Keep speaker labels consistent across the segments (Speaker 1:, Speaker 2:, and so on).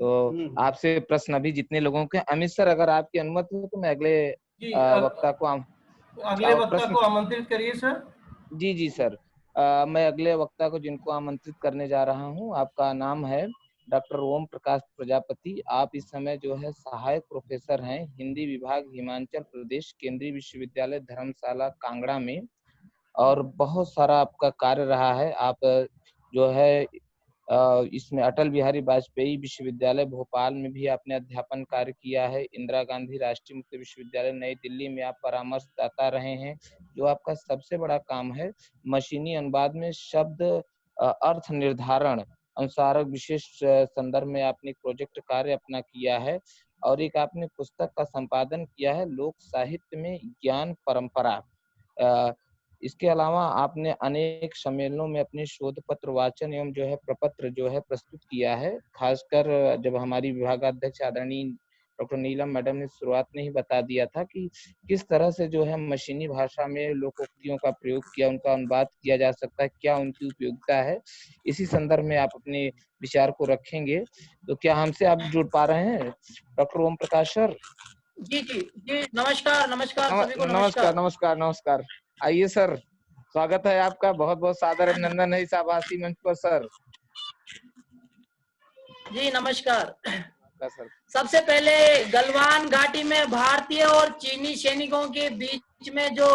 Speaker 1: तो
Speaker 2: हम्म।
Speaker 1: आपसे प्रश्न अभी जितने लोगों के, अमित सर अगर आपकी अनुमति हो तो मैं अगले
Speaker 2: जी,
Speaker 1: वक्ता को
Speaker 2: अगले वक्ता
Speaker 1: प्रश्न।
Speaker 2: को आमंत्रित करिए सर।
Speaker 1: जी जी सर। मैं अगले वक्ता को जिनको आमंत्रित करने जा रहा हूँ, आपका नाम है डॉक्टर ओम प्रकाश प्रजापति। आप इस समय जो है सहायक प्रोफेसर हैं हिंदी विभाग, हिमाचल प्रदेश केंद्रीय विश्वविद्यालय धर्मशाला कांगड़ा में, और बहुत सारा आपका कार्य रहा है। आप जो है इसमें अटल बिहारी वाजपेयी विश्वविद्यालय भोपाल में भी आपने अध्यापन कार्य किया है। इंदिरा गांधी राष्ट्रीय मुक्त विश्वविद्यालय नई दिल्ली में आप परामर्शदाता रहे हैं। जो आपका सबसे बड़ा काम है, मशीनी अनुवाद में शब्द अर्थ निर्धारण अनुसारक विशेष संदर्भ में आपने प्रोजेक्ट कार्य अपना किया है, और एक आपने पुस्तक का संपादन किया है, लोक साहित्य में ज्ञान परंपरा। इसके अलावा आपने अनेक सम्मेलनों में अपने शोध पत्र वाचन एवं जो है प्रपत्र जो है प्रस्तुत किया है। खासकर जब हमारी विभागाध्यक्ष आदरणीय डॉक्टर नीलम मैडम ने शुरुआत में ही बता दिया था कि किस तरह से जो है मशीनी भाषा में लोकोक्तियों का प्रयोग किया, उनका अनुवाद किया जा सकता है, क्या उनकी उपयोगिता है, इसी संदर्भ में आप अपने विचार को रखेंगे। तो क्या हमसे आप जुड़ पा रहे हैं डॉक्टर ओम प्रकाश सर?
Speaker 3: जी जी जी, नमस्कार नमस्कार सभी को,
Speaker 1: नमस्कार
Speaker 3: नमस्कार।
Speaker 1: नमस्कार नमस्कार। आइए सर, स्वागत है आपका, बहुत बहुत सादर अभिनंदन है इस आभासी मंच पर सर।
Speaker 3: जी नमस्कार।
Speaker 1: सर
Speaker 3: सबसे पहले गलवान घाटी में भारतीय और चीनी सैनिकों के बीच में जो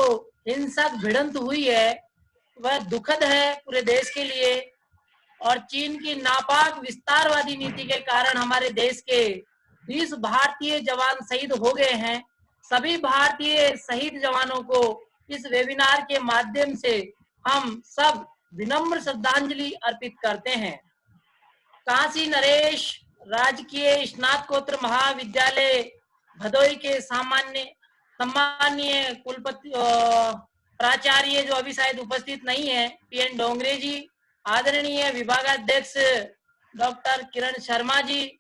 Speaker 3: हिंसक भिड़ंत हुई है वह दुखद है पूरे देश के लिए, और चीन की नापाक विस्तारवादी नीति के कारण हमारे देश के 20 भारतीय जवान शहीद हो गए हैं। सभी भारतीय शहीद जवानों को इस वेबिनार के माध्यम से हम सब विनम्र श्रद्धांजलि अर्पित करते हैं। काशी नरेश राजकीय स्नातकोत्तर महाविद्यालय भदोई के सम्मानीय कुलपति प्राचार्य जो अभी शायद उपस्थित नहीं है, पीएन डोंगरे जी, आदरणीय विभागाध्यक्ष डॉक्टर किरण शर्मा जी,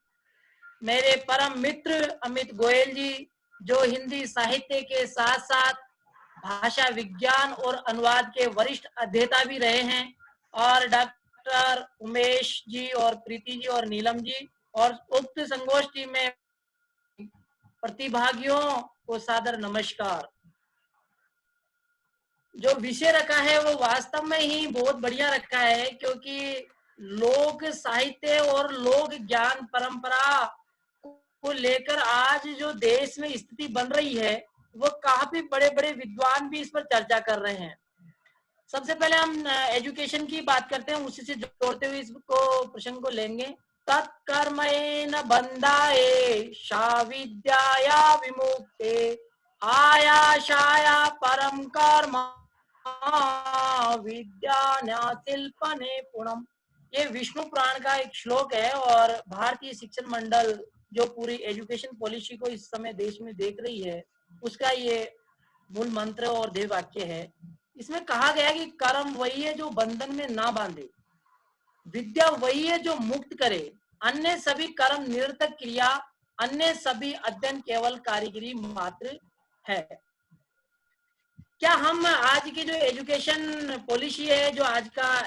Speaker 3: मेरे परम मित्र अमित गोयल जी जो हिंदी साहित्य के साथ साथ भाषा विज्ञान और अनुवाद के वरिष्ठ अध्येता भी रहे हैं, और डॉक्टर उमेश जी और प्रीति जी और नीलम जी, और उक्त संगोष्ठी में प्रतिभागियों को सादर नमस्कार। जो विषय रखा है वो वास्तव में ही बहुत बढ़िया रखा है, क्योंकि लोक साहित्य और लोक ज्ञान परंपरा को लेकर आज जो देश में स्थिति बन रही है वो काफी बड़े बड़े विद्वान भी इस पर चर्चा कर रहे हैं। सबसे पहले हम एजुकेशन की बात करते हैं, उसी से जोड़ते हुए इसको प्रसंग को लेंगे। तत्कर्मेण बंधाए शाविद्याया विमुक्ते आयाशाया परम कर्म विद्यान्यासिल्पने पुणम। ये विष्णु पुराण का एक श्लोक है, और भारतीय शिक्षण मंडल जो पूरी एजुकेशन पॉलिसी को इस समय देश में देख रही है उसका ये मूल मंत्र और ध्येय वाक्य है। इसमें कहा गया कि कर्म वही है जो बंधन में ना बांधे, विद्या वही है जो मुक्त करे, अन्य सभी कर्म निरर्थक क्रिया, अन्य सभी अध्ययन केवल कारीगरी मात्र है। क्या हम आज की जो एजुकेशन पॉलिसी है, जो आज का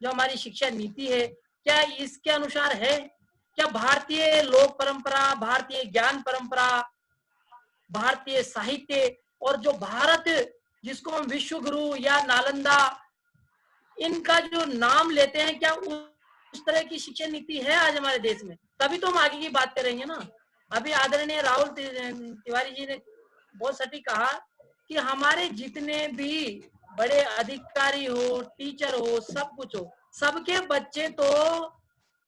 Speaker 3: जो हमारी शिक्षा नीति है, क्या इसके अनुसार है? क्या भारतीय लोक परंपरा, भारतीय ज्ञान परंपरा, भारतीय साहित्य और जो भारत जिसको हम विश्व गुरु या नालंदा इनका जो नाम लेते हैं, क्या उस तरह की शिक्षा नीति है आज हमारे देश में? तभी तो हम आगे की बात करेंगे ना। अभी आदरणीय राहुल तिवारी जी ने बहुत सटीक कहा कि हमारे जितने भी बड़े अधिकारी हो, टीचर हो, सब कुछ हो, सबके बच्चे तो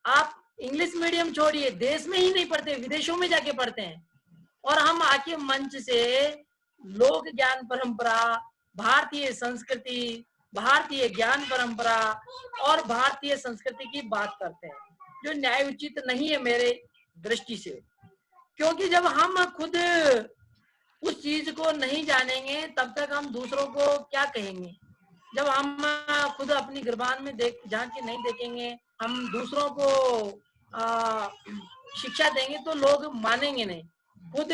Speaker 3: आप इंग्लिश मीडियम छोड़िए, देश में ही नहीं पढ़ते, विदेशों में जाके पढ़ते हैं। और हम आके मंच से लोक ज्ञान परंपरा, भारतीय संस्कृति, भारतीय ज्ञान परंपरा और भारतीय संस्कृति की बात करते हैं, जो न्याय उचित नहीं है मेरे दृष्टि से। क्योंकि जब हम खुद उस चीज को नहीं जानेंगे तब तक हम दूसरों को क्या कहेंगे। जब हम खुद अपनी गिरबान में झांक के नहीं देखेंगे, हम दूसरों को शिक्षा देंगे तो लोग मानेंगे नहीं। खुद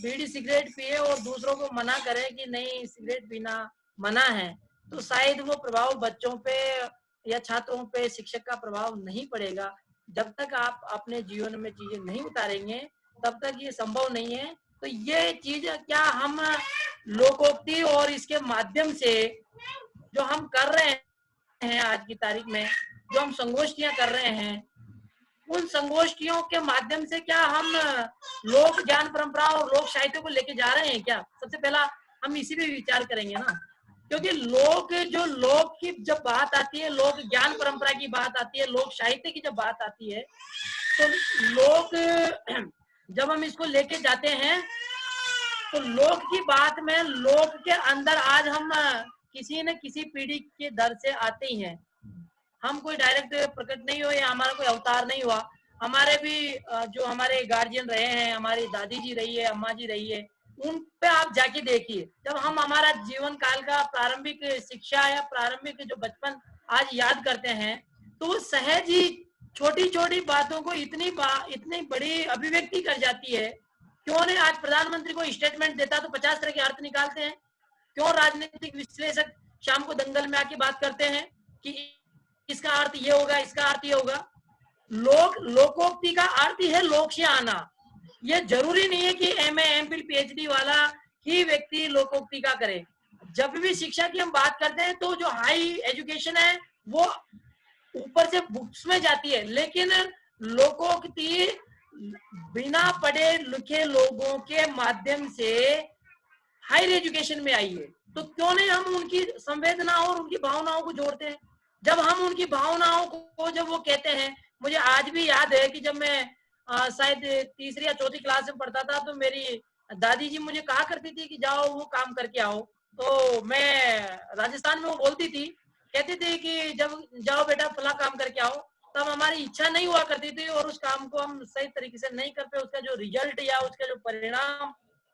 Speaker 3: बीड़ी सिगरेट पिए और दूसरों को मना करें कि नहीं सिगरेट पीना मना है, तो शायद वो प्रभाव बच्चों पे या छात्रों पे शिक्षक का प्रभाव नहीं पड़ेगा। जब तक आप अपने जीवन में चीजें नहीं उतारेंगे तब तक ये संभव नहीं है। तो ये चीज क्या हम लोकोक्ति और इसके माध्यम से जो हम कर रहे हैं आज की तारीख में, जो हम संगोष्ठियां कर रहे हैं, उन संगोष्ठियों के माध्यम से क्या हम लोक ज्ञान परंपरा और लोक साहित्य को लेके जा रहे हैं क्या? सबसे पहला हम इसी पे विचार करेंगे ना, क्योंकि लोक की जब बात आती है, लोक ज्ञान परंपरा की बात आती है, लोक साहित्य की जब बात आती है, तो लोक जब हम इसको लेके जाते हैं तो लोक की बात में लोक के अंदर आज हम किसी न किसी पीढ़ी के दर से आते ही हैं। हम कोई डायरेक्ट प्रकट नहीं हुए, हमारा कोई अवतार नहीं हुआ। हमारे भी जो हमारे गार्जियन रहे हैं, हमारी दादी जी रही है, अम्मा जी रही है, उन पे आप जाके देखिए। जब हम हमारा जीवन काल का प्रारंभिक शिक्षा या प्रारंभिक जो बचपन आज याद करते हैं, तो सहज ही छोटी छोटी बातों को इतनी बड़ी अभिव्यक्ति कर जाती है। क्यों नहीं आज प्रधानमंत्री को स्टेटमेंट देता तो 50 तरह के अर्थ निकालते हैं? क्यों राजनीतिक विश्लेषक शाम को दंगल में आके बात करते हैं कि इसका अर्थ ये होगा, इसका अर्थ ये होगा? लोकोक्ति का अर्थ ही है लोक से आना। ये जरूरी नहीं है कि एमए, एमफिल, पीएचडी वाला ही व्यक्ति लोकोक्ति का करे। जब भी शिक्षा की हम बात करते हैं तो जो हाई एजुकेशन है वो ऊपर से बुक्स में जाती है, लेकिन लोकोक्ति बिना पढ़े लिखे लोगों के माध्यम से हायर एजुकेशन में आई है। तो क्यों नहीं हम उनकी संवेदनाओं और उनकी भावनाओं को जोड़ते हैं? जब हम उनकी भावनाओं को, जब वो कहते हैं, मुझे आज भी याद है कि जब मैं शायद तीसरी या चौथी क्लास में पढ़ता था तो मेरी दादी जी मुझे कहा करती थी कि जाओ वो काम करके आओ। तो मैं राजस्थान में वो बोलती थी, कहती थी कि जब जाओ बेटा फला काम करके आओ, तब हमारी इच्छा नहीं हुआ करती थी और उस काम को हम सही तरीके से नहीं कर पाए। उसका जो रिजल्ट या उसका जो परिणाम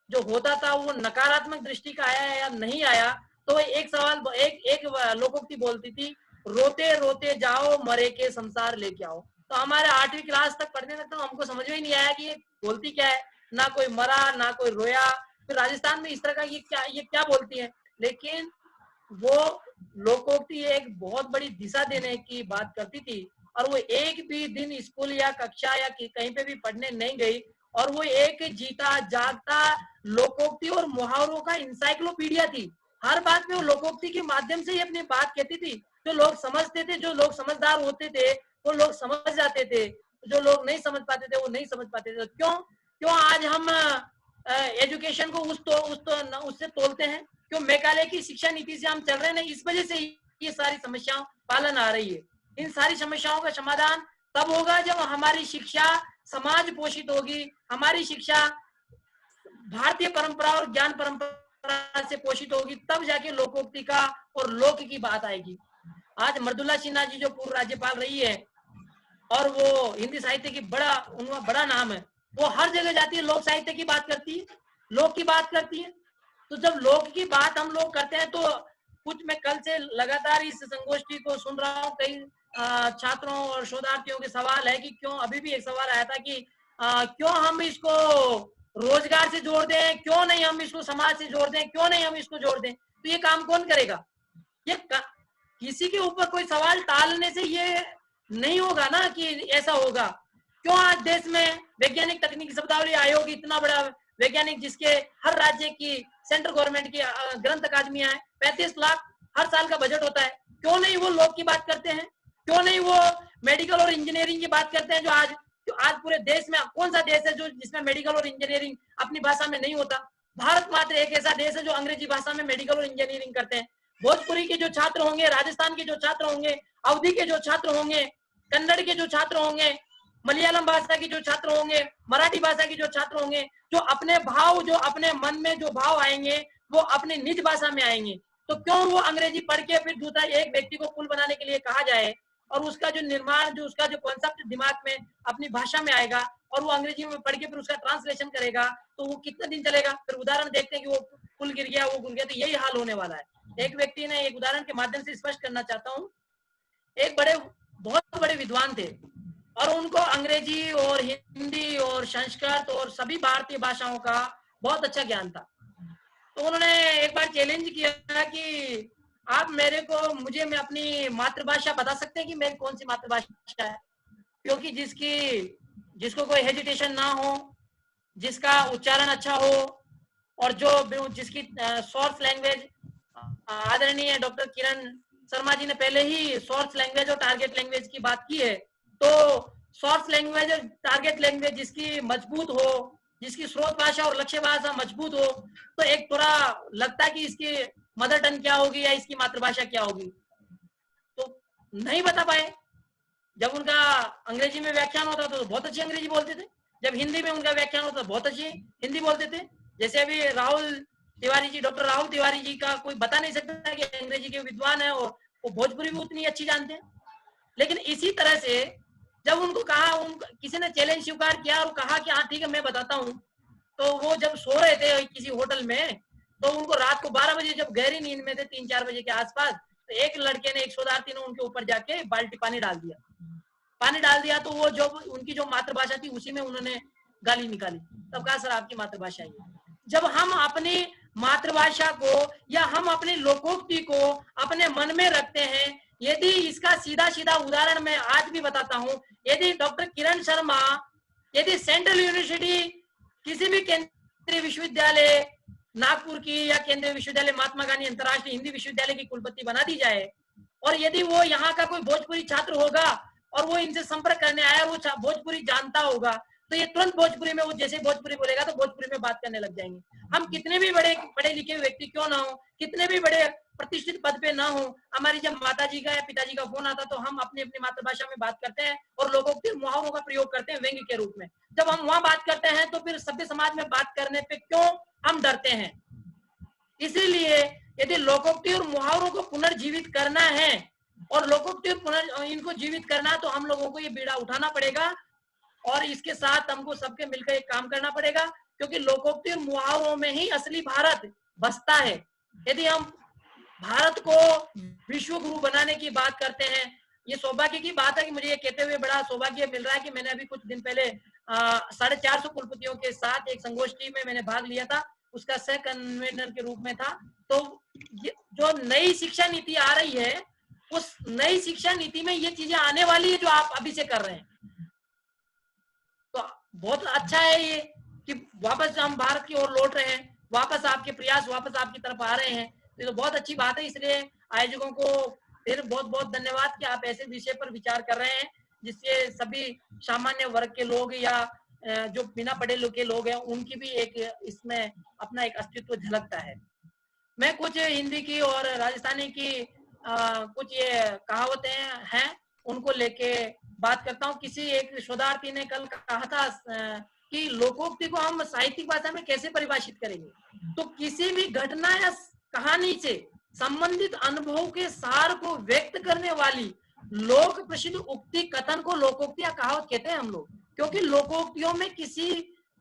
Speaker 3: जो होता था वो नकारात्मक दृष्टि का आया या नहीं आया। तो एक सवाल एक लोकोक्ति बोलती थी, रोते रोते जाओ मरे के संसार लेके आओ। तो हमारे 8वीं क्लास तक पढ़ने तक तो हमको समझ में ही नहीं आया कि ये बोलती क्या है। ना कोई मरा ना कोई रोया। फिर राजस्थान में इस तरह का ये क्या बोलती है। लेकिन वो लोकोक्ति एक बहुत बड़ी दिशा देने की बात करती थी और वो एक भी दिन स्कूल या कक्षा या कहीं पे भी पढ़ने नहीं गई और वो एक जीता जागता लोकोक्ति और मुहावरों का इंसाइक्लोपीडिया थी। हर बात में वो लोकोक्ति के माध्यम से ही अपनी बात कहती थी। जो लोग समझते थे, जो लोग समझदार होते थे वो लोग समझ जाते थे, जो लोग नहीं समझ पाते थे वो नहीं समझ पाते थे। क्यों आज हम एजुकेशन को उससे तोलते हैं? क्यों मेघालय की शिक्षा नीति से हम चल रहे हैं? इस वजह से ये सारी समस्याओं पालन आ रही है। इन सारी समस्याओं का समाधान तब होगा जब हमारी शिक्षा समाज पोषित होगी, हमारी शिक्षा भारतीय परंपरा और ज्ञान परंपरा से पोषित होगी, तब जाके लोकोक्ति का और लोक की बात आएगी। आज मृदुला सिन्हा जी जो पूर्व राज्यपाल रही है और वो हिंदी साहित्य की उनका बड़ा नाम है, वो हर जगह जाती है, लोक साहित्य की बात करती है, लोक की बात करती है। तो जब लोक की बात हम लोग करते हैं तो कुछ मैं कल से लगातार इस संगोष्ठी को सुन रहा हूँ, कई छात्रों और शोधार्थियों के सवाल है कि क्यों, अभी भी एक सवाल आया था कि क्यों हम इसको रोजगार से जोड़ दें, क्यों नहीं हम इसको समाज से जोड़ दें, क्यों नहीं हम इसको जोड़ दें? तो ये काम कौन करेगा? किसी के ऊपर कोई सवाल टालने से ये नहीं होगा ना कि ऐसा होगा। क्यों आज देश में वैज्ञानिक तकनीकी शब्दावली आयोग इतना बड़ा वैज्ञानिक, जिसके हर राज्य की सेंट्रल गवर्नमेंट की ग्रंथ अकादमियां है, 35 लाख हर साल का बजट होता है, क्यों नहीं वो लोक की बात करते हैं? क्यों नहीं वो मेडिकल और इंजीनियरिंग की बात करते हैं? जो आज पूरे देश में कौन सा देश है जो जिसमें मेडिकल और इंजीनियरिंग अपनी भाषा में नहीं होता? भारत मात्र एक ऐसा देश है जो अंग्रेजी भाषा में मेडिकल और इंजीनियरिंग करते हैं। भोजपुरी के जो छात्र होंगे, राजस्थान के जो छात्र होंगे, अवधी के जो छात्र होंगे, कन्नड़ के जो छात्र होंगे, मलयालम भाषा के जो छात्र होंगे, मराठी भाषा के जो छात्र होंगे, जो अपने भाव, जो अपने मन में जो भाव आएंगे वो अपने निज भाषा में आएंगे। तो क्यों वो अंग्रेजी पढ़ के फिर दूसरा एक व्यक्ति को पुल बनाने के लिए कहा जाए और उसका जो निर्माण, जो उसका जो कॉन्सेप्ट दिमाग में अपनी भाषा में आएगा और वो अंग्रेजी में पढ़ के फिर उसका ट्रांसलेशन करेगा, तो वो कितना दिन चलेगा? फिर उदाहरण देखते हैं कि वो पुल गिर गया, वो गिर गया, तो यही हाल होने वाला है। एक व्यक्ति ने एक उदाहरण के माध्यम से स्पष्ट करना चाहता हूँ। एक बहुत बड़े विद्वान थे और उनको अंग्रेजी और हिंदी और संस्कृत और सभी भारतीय भाषाओं का बहुत अच्छा ज्ञान था। तो उन्होंने एक बार चैलेंज किया कि आप मैं अपनी मातृभाषा बता सकते हैं कि मेरी कौन सी मातृभाषा है? क्योंकि जिसको कोई हेजिटेशन ना हो, जिसका उच्चारण अच्छा हो, और जिसकी सोर्स लैंग्वेज, आदरणीय डॉक्टर किरण शर्मा जी ने पहले ही सोर्स लैंग्वेज और टारगेट लैंग्वेज की बात की है। तो सोर्स लैंग्वेज और टारगेट लैंग्वेज जिसकी मजबूत हो, जिसकी स्रोत भाषा और लक्ष्य भाषा मजबूत हो, तो एक थोड़ा लगता है कि इसकी मदर टंग क्या होगी या इसकी मातृभाषा क्या होगी, तो नहीं बता पाए। जब उनका अंग्रेजी में व्याख्यान होता था तो बहुत अच्छी अंग्रेजी बोलते थे, जब हिंदी में उनका व्याख्यान होता तो बहुत अच्छी हिंदी बोलते थे। जैसे अभी राहुल तिवारी जी, डॉक्टर राहुल तिवारी जी का कोई बता नहीं सकता कि अंग्रेजी के विद्वान है, और वो भोजपुरी भी उतनी अच्छी जानते हैं। लेकिन इसी तरह से जब उनको कहा, किसी ने चैलेंज स्वीकार किया और कहा कि हाँ ठीक है मैं बताता हूँ, तो वो जब सो रहे थे किसी होटल में, तो उनको रात को 12 बजे जब गहरी नींद में थे, 3-4 बजे के आसपास, तो एक लड़के ने, एक शोधार्थी ने उनके ऊपर जाके बाल्टी पानी डाल दिया। तो वो जो उनकी जो मातृभाषा थी उसी में उन्होंने गाली निकाली। तब कहा सर आपकी मातृभाषा है। जब हम अपनी मातृभाषा को या हम अपनी लोकोक्ति को अपने मन में रखते हैं, यदि इसका सीधा सीधा उदाहरण मैं आज भी बताता हूं, यदि डॉक्टर किरण शर्मा यदि सेंट्रल यूनिवर्सिटी किसी भी केंद्रीय विश्वविद्यालय नागपुर की या केंद्रीय विश्वविद्यालय महात्मा गांधी अंतर्राष्ट्रीय हिंदी विश्वविद्यालय की कुलपति बना दी जाए, और यदि वो यहाँ का कोई भोजपुरी छात्र होगा और वो इनसे संपर्क करने आया, वो भोजपुरी जानता होगा, तो ये तुरंत भोजपुरी में, वो जैसे भोजपुरी बोलेगा तो भोजपुरी में बात करने लग जाएंगे। हम कितने भी पढ़े लिखे व्यक्ति क्यों ना हो, कितने भी बड़े प्रतिष्ठित पद पे ना हो, हमारी जब माताजी का या पिताजी का फोन आता तो हम अपनी अपनी मातृभाषा में बात करते हैं और लोगों के मुहावरों का प्रयोग करते हैं व्यंग्य के रूप में। जब हम वहां बात करते हैं तो फिर सभ्य समाज में बात करने पे क्यों हम डरते हैं? इसीलिए यदि लोकोक्ति और मुहावरों को पुनर्जीवित करना है और लोकोक्ति और इनको जीवित करना, तो हम लोगों को ये बीड़ा उठाना पड़ेगा, और इसके साथ हमको सबके मिलकर एक काम करना पड़ेगा, क्योंकि लोकोक्ति और मुहावरों में ही असली भारत बसता है। यदि हम भारत को विश्व गुरु बनाने की बात करते हैं, ये सौभाग्य की बात है कि मुझे ये कहते हुए बड़ा सौभाग्य मिल रहा है कि मैंने अभी कुछ दिन पहले 450 कुलपतियों के साथ एक संगोष्ठी में मैंने भाग लिया था, उसका सह कन्वीनर के रूप में था। तो जो नई शिक्षा नीति आ रही है, उस नई शिक्षा नीति में ये चीजें आने वाली है जो आप अभी से कर रहे हैं। तो बहुत अच्छा है ये कि वापस हम भारत की ओर लौट रहे हैं, वापस आपके प्रयास वापस आपकी तरफ आ रहे हैं, तो बहुत अच्छी बात है। इसलिए आयोजकों को फिर बहुत बहुत धन्यवाद कि आप ऐसे विषय पर विचार कर रहे हैं जिससे सभी सामान्य वर्ग के लोग या जो बिना पढ़े लिखे लोग हैं उनकी भी एक इसमें अपना एक अस्तित्व झलकता है। मैं कुछ हिंदी की और राजस्थानी की कुछ ये कहावतें हैं उनको लेके बात करता हूँ। किसी एक शोधार्थी ने कल कहा था कि लोकोक्ति को हम साहित्यिक भाषा में कैसे परिभाषित करेंगे, तो किसी भी घटना या कहानी से संबंधित अनुभव के सार को व्यक्त करने वाली लोक प्रसिद्ध उक्ति कथन को लोकोक्ति या कहावत कहते हैं हम लोग। क्योंकि लोकोक्तियों में किसी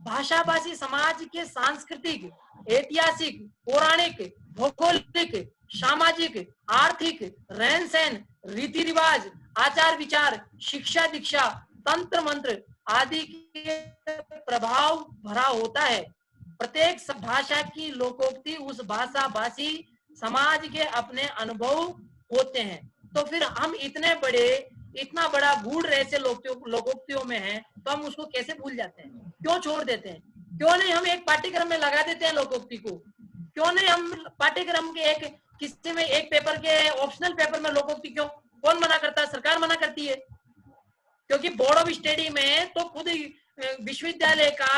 Speaker 3: भाषाभाषी समाज के सांस्कृतिक, ऐतिहासिक, पौराणिक, भौगोलिक, सामाजिक, आर्थिक, रहन सहन, रीति रिवाज, आचार विचार, शिक्षा दीक्षा, तंत्र मंत्र आदि के प्रभाव भरा होता है। प्रत्येक भाषा की लोकोक्ति उस भाषा भाषी समाज के अपने अनुभव होते हैं। तो फिर हम इतना बड़ा गूढ़ रहस्य लोकोक्तियों में है, तो हम उसको कैसे भूल जाते हैं, क्यों छोड़ देते हैं? क्यों नहीं हम एक पाठ्यक्रम में लगा देते हैं लोकोक्ति को? क्यों नहीं हम पाठ्यक्रम के किसी में एक पेपर के ऑप्शनल पेपर में लोकोक्ति क्यों? कौन मना करता है? सरकार मना करती है। क्योंकि बोर्ड ऑफ स्टडी में तो खुद विश्वविद्यालय का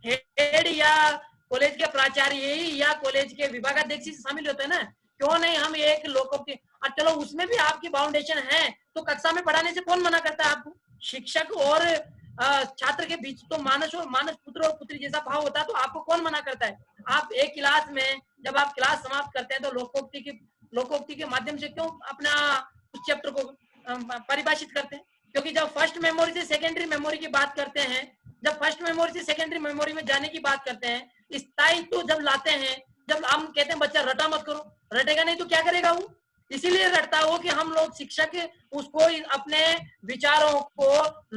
Speaker 3: हेड या कॉलेज के प्राचार्य या कॉलेज के विभागाध्यक्ष शामिल होते हैं ना। क्यों नहीं हम एक लोकोक्ति, चलो उसमें भी आपकी बाउंडेशन है तो कक्षा में पढ़ाने से कौन मना करता है आपको? शिक्षक और छात्र के बीच तो मानस पुत्र और पुत्री जैसा भाव होता है, तो आपको कौन मना करता है? आप एक क्लास में जब आप क्लास समाप्त करते हैं तो लोकोक्ति के माध्यम से क्यों अपना उस चैप्टर को परिभाषित करते हैं? क्योंकि जब फर्स्ट मेमोरी से सेकेंडरी मेमोरी की बात करते हैं, जब फर्स्ट मेमोरी से सेकेंडरी मेमोरी में जाने की बात करते हैं, स्थायित्व जब लाते हैं, जब हम कहते हैं बच्चा रटा मत करो, रटेगा नहीं तो क्या करेगा वो? इसीलिए रटता हो कि हम लोग शिक्षक उसको अपने विचारों को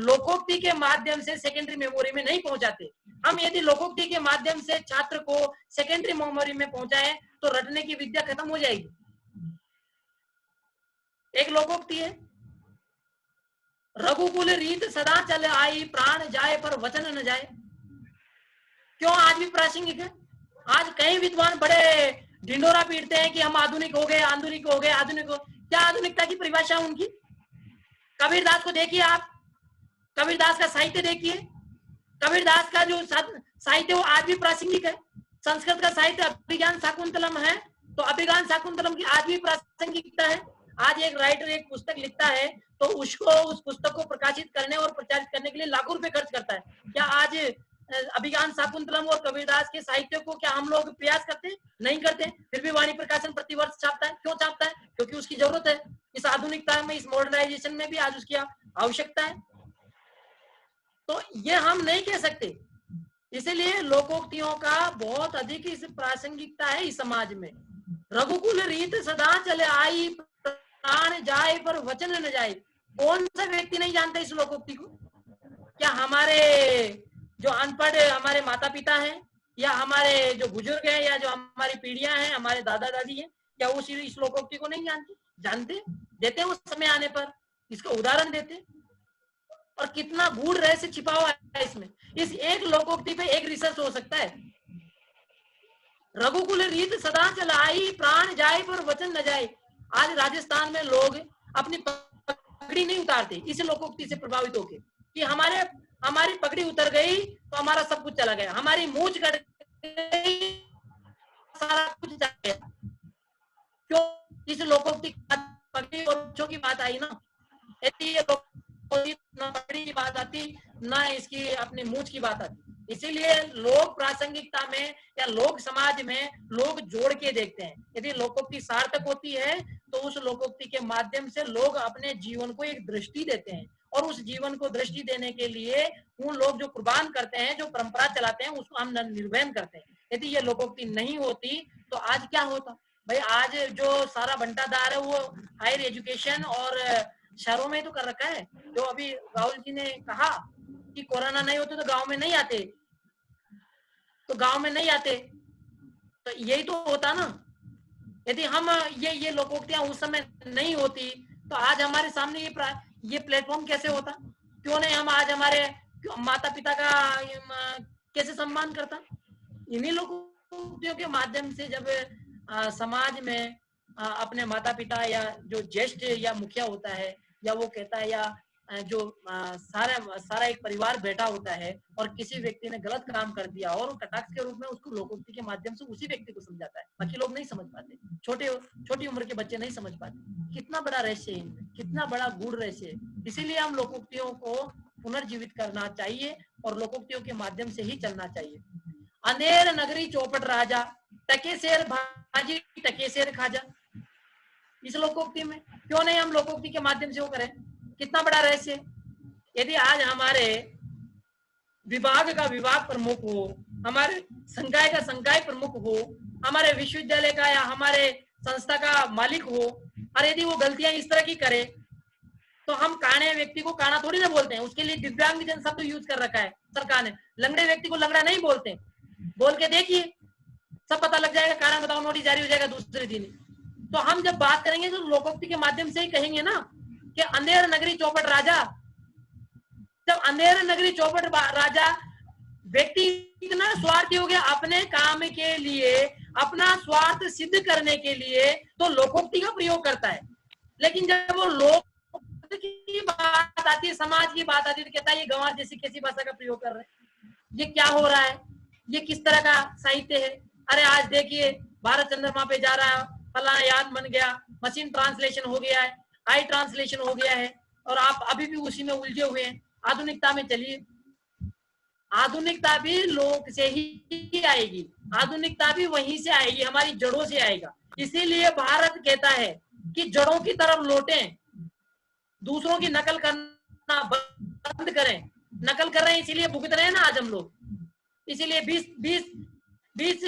Speaker 3: लोकोक्ति के माध्यम से सेकेंडरी मेमोरी में नहीं पहुंचाते। हम यदि लोकोक्ति के माध्यम से छात्र को सेकेंडरी मेमोरी में पहुंचाए तो रटने की विद्या खत्म हो जाएगी। एक लोकोक्ति है। रघुकुल रीत सदा चल आई, प्राण जाए पर वचन न जाए। क्यों आज भी प्रासंगिक है? आज कई विद्वान बड़े ढिंडोरा पीटते हैं कि हम आधुनिक हो गए, आधुनिक हो गए, आधुनिक हो। क्या आधुनिकता की परिभाषा उनकी? कबीरदास को देखिए आप, कबीरदास का साहित्य देखिए, कबीरदास का जो साहित्य वो आज भी प्रासंगिक है। संस्कृत का साहित्य अभिज्ञान शाकुंतलम है, तो अभिज्ञान शाकुंतलम की आज भी प्रासंगिकता है। आज एक राइटर एक पुस्तक लिखता है तो उसको, उस पुस्तक को प्रकाशित करने और प्रचारित करने के लिए लाखों रुपए खर्च करता है। क्या आज अभिज्ञान शाकुंतलम और कबीरदास के साहित्य को क्या हम लोग प्रयास करते हैं? नहीं करते। फिर भी वाणी प्रकाशन प्रतिवर्ष छापता है। क्यों छापता है? क्योंकि उसकी जरूरत है। इस आधुनिकता में, इस मॉडर्नाइजेशन में भी आज उसकी आवश्यकता है। तो ये हम नहीं कह सकते। इसलिए लोकोक्तियों का बहुत अधिक इस प्रासंगिकता है इस समाज में। रघुकुल रीत सदा चले आई, प्राण जाए पर वचन न जाए। कौन सा व्यक्ति नहीं जानता इस लोकोक्ति को? क्या हमारे जो अनपढ़ हमारे माता पिता हैं, या हमारे जो बुजुर्ग हैं, या जो हमारी पीढ़ियां हैं, हमारे दादा दादी हैं, क्या वो इस लोकोक्ति को नहीं जानते? जानते, देते हैं उस समय आने पर, इसका उदाहरण देते। और कितना गूढ़ रहस्य छिपा हुआ है इसमें। इस एक लोकोक्ति पे एक रिसर्च हो सकता है। रघुकुल रीत सदा चलाई, प्राण जाए पर वचन न जाए। आज राजस्थान में लोग अपनी पगड़ी नहीं उतारते इस लोकोक्ति से प्रभावित होकर कि हमारी पगड़ी उतर गई तो हमारा सब कुछ चला गया, हमारी मूंछ कट गई सारा कुछ चला गया। क्यों? इस लोकोक्ति पगड़ी और मूंछों की बात आई ना, यदि ये ना पगड़ी की बात आती, ना इसकी अपनी मूंछ की बात आती। इसीलिए लोक प्रासंगिकता में या लोक समाज में लोग जोड़ के देखते हैं। यदि लोकोक्ति सार्थक होती है तो उस लोकोक्ति के माध्यम से लोग अपने जीवन को एक दृष्टि देते हैं, और उस जीवन को दृष्टि देने के लिए उन लोग जो कुर्बान करते हैं, जो परंपरा चलाते हैं, उसको हम निर्वहन करते हैं। यदि ये लोकोक्ति नहीं होती तो आज क्या होता भाई? आज जो सारा बंटाधार है वो हायर एजुकेशन और शहरों में तो कर रखा है। जो अभी राहुल जी ने कहा कि कोरोना नहीं होते तो गांव में नहीं आते, तो गांव में नहीं आते, तो यही तो होता ना। यदि हम ये लोकोक्तियां उस समय नहीं होती तो आज हमारे सामने ये प्लेटफॉर्म कैसे होता? क्यों नहीं हम आज हमारे माता पिता का कैसे सम्मान करता? इन्हीं लोकोक्तियों के माध्यम से जब समाज में अपने माता पिता या जो ज्येष्ठ या मुखिया होता है, या वो कहता है, या जो सारा एक परिवार बैठा होता है और किसी व्यक्ति ने गलत काम कर दिया और कटाक्ष के रूप में उसको लोकोक्ति के माध्यम से उसी व्यक्ति को समझाता है। बाकी लोग नहीं समझ पाते, छोटी उम्र के बच्चे नहीं समझ पाते। कितना बड़ा रहस्य है इनमें, कितना बड़ा गूढ़ रहस्य है। इसीलिए हम लोकोक्तियों को पुनर्जीवित करना चाहिए और लोकोक्तियों के माध्यम से ही चलना चाहिए। अंधेर नगरी चौपट राजा, टके शेर भाजी टके शेर खाजा। इस लोकोक्ति में क्यों नहीं हम लोकोक्ति के माध्यम से वो करें? कितना बड़ा रहस्य। यदि आज हमारे विभाग का विभाग प्रमुख हो, हमारे संकाय का संकाय प्रमुख हो, हमारे विश्वविद्यालय का या हमारे संस्था का मालिक हो, और यदि वो गलतियां इस तरह की करे तो हम काने व्यक्ति को काना थोड़ी ना बोलते हैं। उसके लिए दिव्यांगजन शब्द यूज कर रखा है सरकार ने। लंगड़े व्यक्ति को लंगड़ा नहीं बोलते। बोल के देखिए, सब पता लग जाएगा। कारण बताओ नोटिस जारी हो जाएगा दूसरे दिन। तो हम जब बात करेंगे तो लोकोक्ति के माध्यम से ही कहेंगे ना कि अंधेर नगरी चौपट राजा। जब अंधेर नगरी चौपट राजा व्यक्ति इतना स्वार्थी हो गया अपने काम के लिए, अपना स्वार्थ सिद्ध करने के लिए, तो लोकोक्ति का प्रयोग करता है। लेकिन जब वो लोक की बात आती है, समाज की बात आती है, तो कहता है ये गंवार जैसी कैसी भाषा का प्रयोग कर रहे हैं, ये क्या हो रहा है, ये किस तरह का साहित्य है। अरे आज देखिए भारत चंद्रमा पे जा रहा है, फलाना यान बन गया, मशीन ट्रांसलेशन हो गया है, आई ट्रांसलेशन हो गया है, और आप अभी भी उसी में उलझे हुए हैं। आधुनिकता में चलिए, आधुनिकता भी लोक से ही आएगी, आधुनिकता भी वहीं से आएगी, हमारी जड़ों से आएगा। इसीलिए भारत कहता है कि जड़ों की तरफ लौटें, दूसरों की नकल करना बंद करें। नकल कर रहे हैं इसीलिए भुगत रहे हैं ना आज हम लोग। इसीलिए 20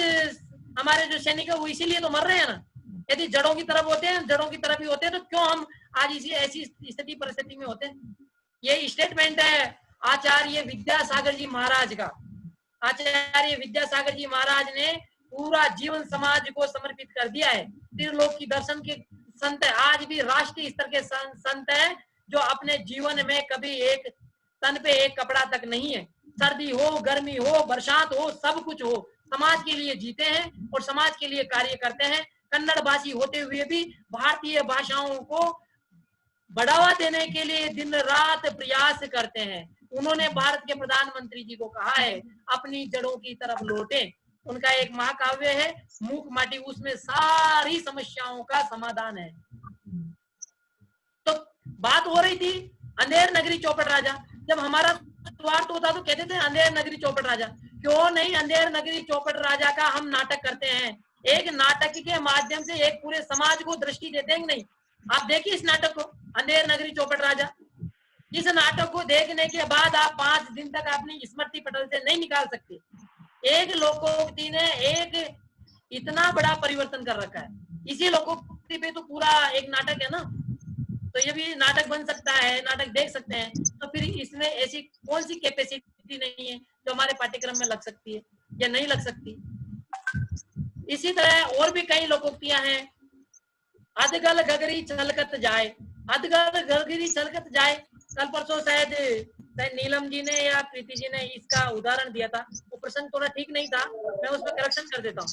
Speaker 3: हमारे जो सैनिक है वो इसीलिए तो मर रहे हैं ना। यदि जड़ों की तरफ होते हैं, जड़ों की तरफ ही होते हैं, तो क्यों हम आज इसी ऐसी स्थिति परिस्थिति में होते हैं। ये स्टेटमेंट है आचार्य विद्यासागर जी महाराज का। आचार्य विद्यासागर जी महाराज ने पूरा जीवन समाज को समर्पित कर दिया है। त्रिलोक की दर्शन के संत है, आज भी राष्ट्रीय स्तर के संत है जो अपने जीवन में कभी एक तन पे एक कपड़ा तक नहीं है, सर्दी हो, गर्मी हो, बरसात हो, सब कुछ हो, समाज के लिए जीते हैं और समाज के लिए कार्य करते हैं। कन्नड़ भाषी होते हुए भी भारतीय भाषाओं को बढ़ावा देने के लिए दिन रात प्रयास करते हैं। उन्होंने भारत के प्रधानमंत्री जी को कहा है अपनी जड़ों की तरफ लौटें। उनका एक महाकाव्य है मूक माटी, उसमें सारी समस्याओं का समाधान है। तो बात हो रही थी अंधेर नगरी चौपट राजा। जब हमारा स्वार्थ होता तो कहते थे अंधेर नगरी चौपट राजा। क्यों नहीं अंधेर नगरी चौपट राजा का हम नाटक करते हैं, एक नाटक के माध्यम से एक पूरे समाज को दृष्टि देते हैं। नहीं, आप देखिए इस नाटक को, अंधेर नगरी चौपट राजा। इस नाटक को देखने के बाद आप 5 दिन तक अपनी स्मृति पटल से नहीं निकाल सकते। एक लोकोक्ति ने एक इतना बड़ा परिवर्तन कर रखा है। इसी लोकोक्ति पे तो पूरा एक नाटक है ना, तो ये भी नाटक बन सकता है, नाटक देख सकते हैं। तो फिर इसमें ऐसी कौन सी कैपेसिटी नहीं है जो हमारे पाठ्यक्रम में लग सकती है या नहीं लग सकती। इसी तरह और भी कई लोकोक्तियां हैं। अधगल गगरी छलकत जाए, अधगल गगरी छलकत जाए। कल परसों शायद नीलम जी ने या प्रीति जी ने इसका उदाहरण दिया था, वो प्रसंग थोड़ा ठीक नहीं था, मैं उसमें करेक्शन कर देता हूँ।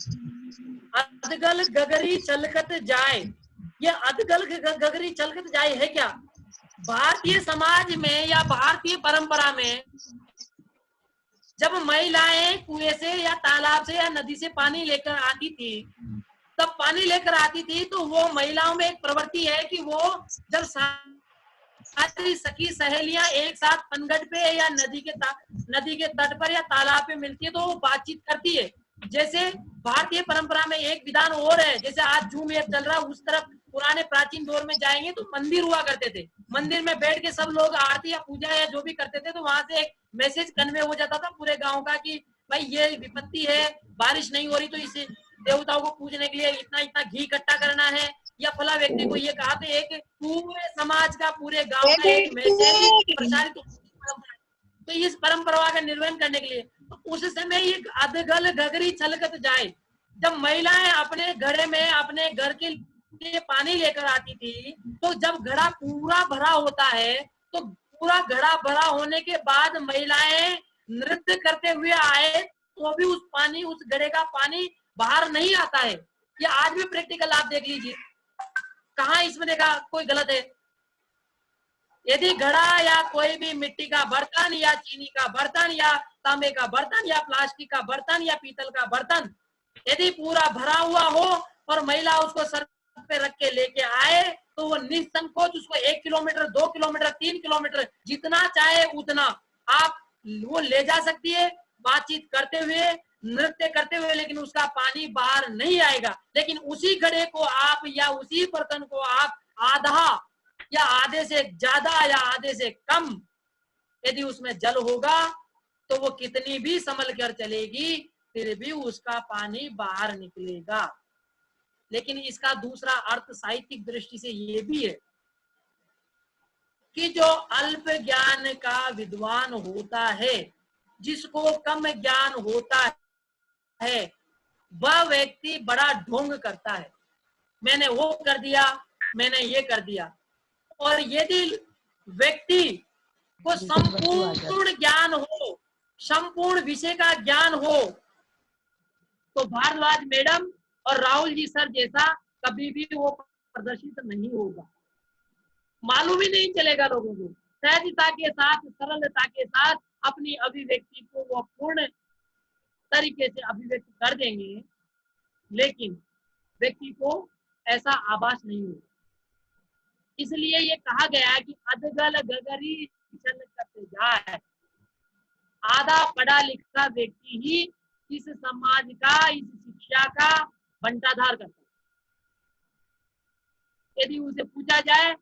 Speaker 3: अधगल गगरी छलकत जाए, ये अधगल गगरी छलकत जाए है क्या? भारतीय समाज में या भारतीय परंपरा में जब महिलाएं कुएं से या तालाब से या नदी से पानी लेकर आती थी, तब पानी लेकर आती थी तो वो महिलाओं में एक प्रवृत्ति है कि वो जब सारी सखी सहेलियां एक साथ पनघट पे या नदी के तट पर या तालाब पे मिलती है तो वो बातचीत करती है। जैसे भारतीय परंपरा में एक विधान और है, जैसे आज जूम एप चल रहा है, उस तरफ पुराने प्राचीन दौर में जाएंगे तो मंदिर हुआ करते थे। मंदिर में बैठ के सब लोग आरती या पूजा या जो भी करते थे, तो वहां से एक मैसेज कन्वे हो जाता था पूरे गांव का कि भाई ये विपत्ति है, बारिश नहीं हो रही, तो इसे देवताओं को पूजने के लिए इतना इतना घी इकट्ठा करना है, या फला व्यक्ति को ये कहा। तो एक पूरे समाज का, पूरे गांव का एक मैसेज प्रसारित। तो इस परंपरा का निर्वहन करने के लिए तो उस समय एक अधगल गगरी छलकत जाए, जब महिलाएं अपने घड़े में अपने घर के लिए पानी लेकर आती थी, तो जब घड़ा पूरा भरा होता है तो पूरा घड़ा भरा होने के बाद महिलाएं नृत्य करते हुए आए तो भी उस घड़े का पानी बाहर नहीं आता है। ये आज भी प्रैक्टिकल आप देख लीजिए, कहाँ इसमें देखा कोई गलत है? यदि घड़ा या कोई भी मिट्टी का बर्तन या चीनी का बर्तन या तांबे का बर्तन या प्लास्टिक का बर्तन या पीतल का बर्तन यदि पूरा भरा हुआ हो और महिला उसको सर पे रख के लेके आए, तो वो निसंकोच उसको 1 किलोमीटर 2 किलोमीटर 3 किलोमीटर जितना चाहे उतना आप वो ले जा सकती है, बातचीत करते हुए, नृत्य करते हुए, लेकिन उसका पानी बाहर नहीं आएगा। लेकिन उसी घड़े को आप या उसी बर्तन को आप आधा या आधे से ज्यादा या आधे से कम यदि उसमें जल होगा तो वो कितनी भी संभल कर चलेगी फिर भी उसका पानी बाहर निकलेगा। लेकिन इसका दूसरा अर्थ साहित्यिक दृष्टि से ये भी है कि जो अल्प ज्ञान का विद्वान होता है, जिसको कम ज्ञान होता है, वह व्यक्ति बड़ा ढोंग करता है। मैंने वो कर दिया, मैंने ये कर दिया। और यदि व्यक्ति को संपूर्ण ज्ञान हो, संपूर्ण विषय का ज्ञान हो, तो भारद्वाज मैडम और राहुल जी सर जैसा कभी भी वो प्रदर्शित नहीं होगा। मालूम ही नहीं चलेगा लोगों को। सहजता के साथ, सरलता के साथ अपनी अभिव्यक्ति को वो पूर्ण तरीके से अभिव्यक्त कर देंगे, लेकिन व्यक्ति को ऐसा आभास नहीं होगा। इसलिए ये कहा गया है कि अधगल गगरी छलकत जाए। आधा पढ़ा लिखा व्यक्ति ही इस समाज का, इस शिक्षा का बंटाधार करता है। यदि उसे पूछा जाए,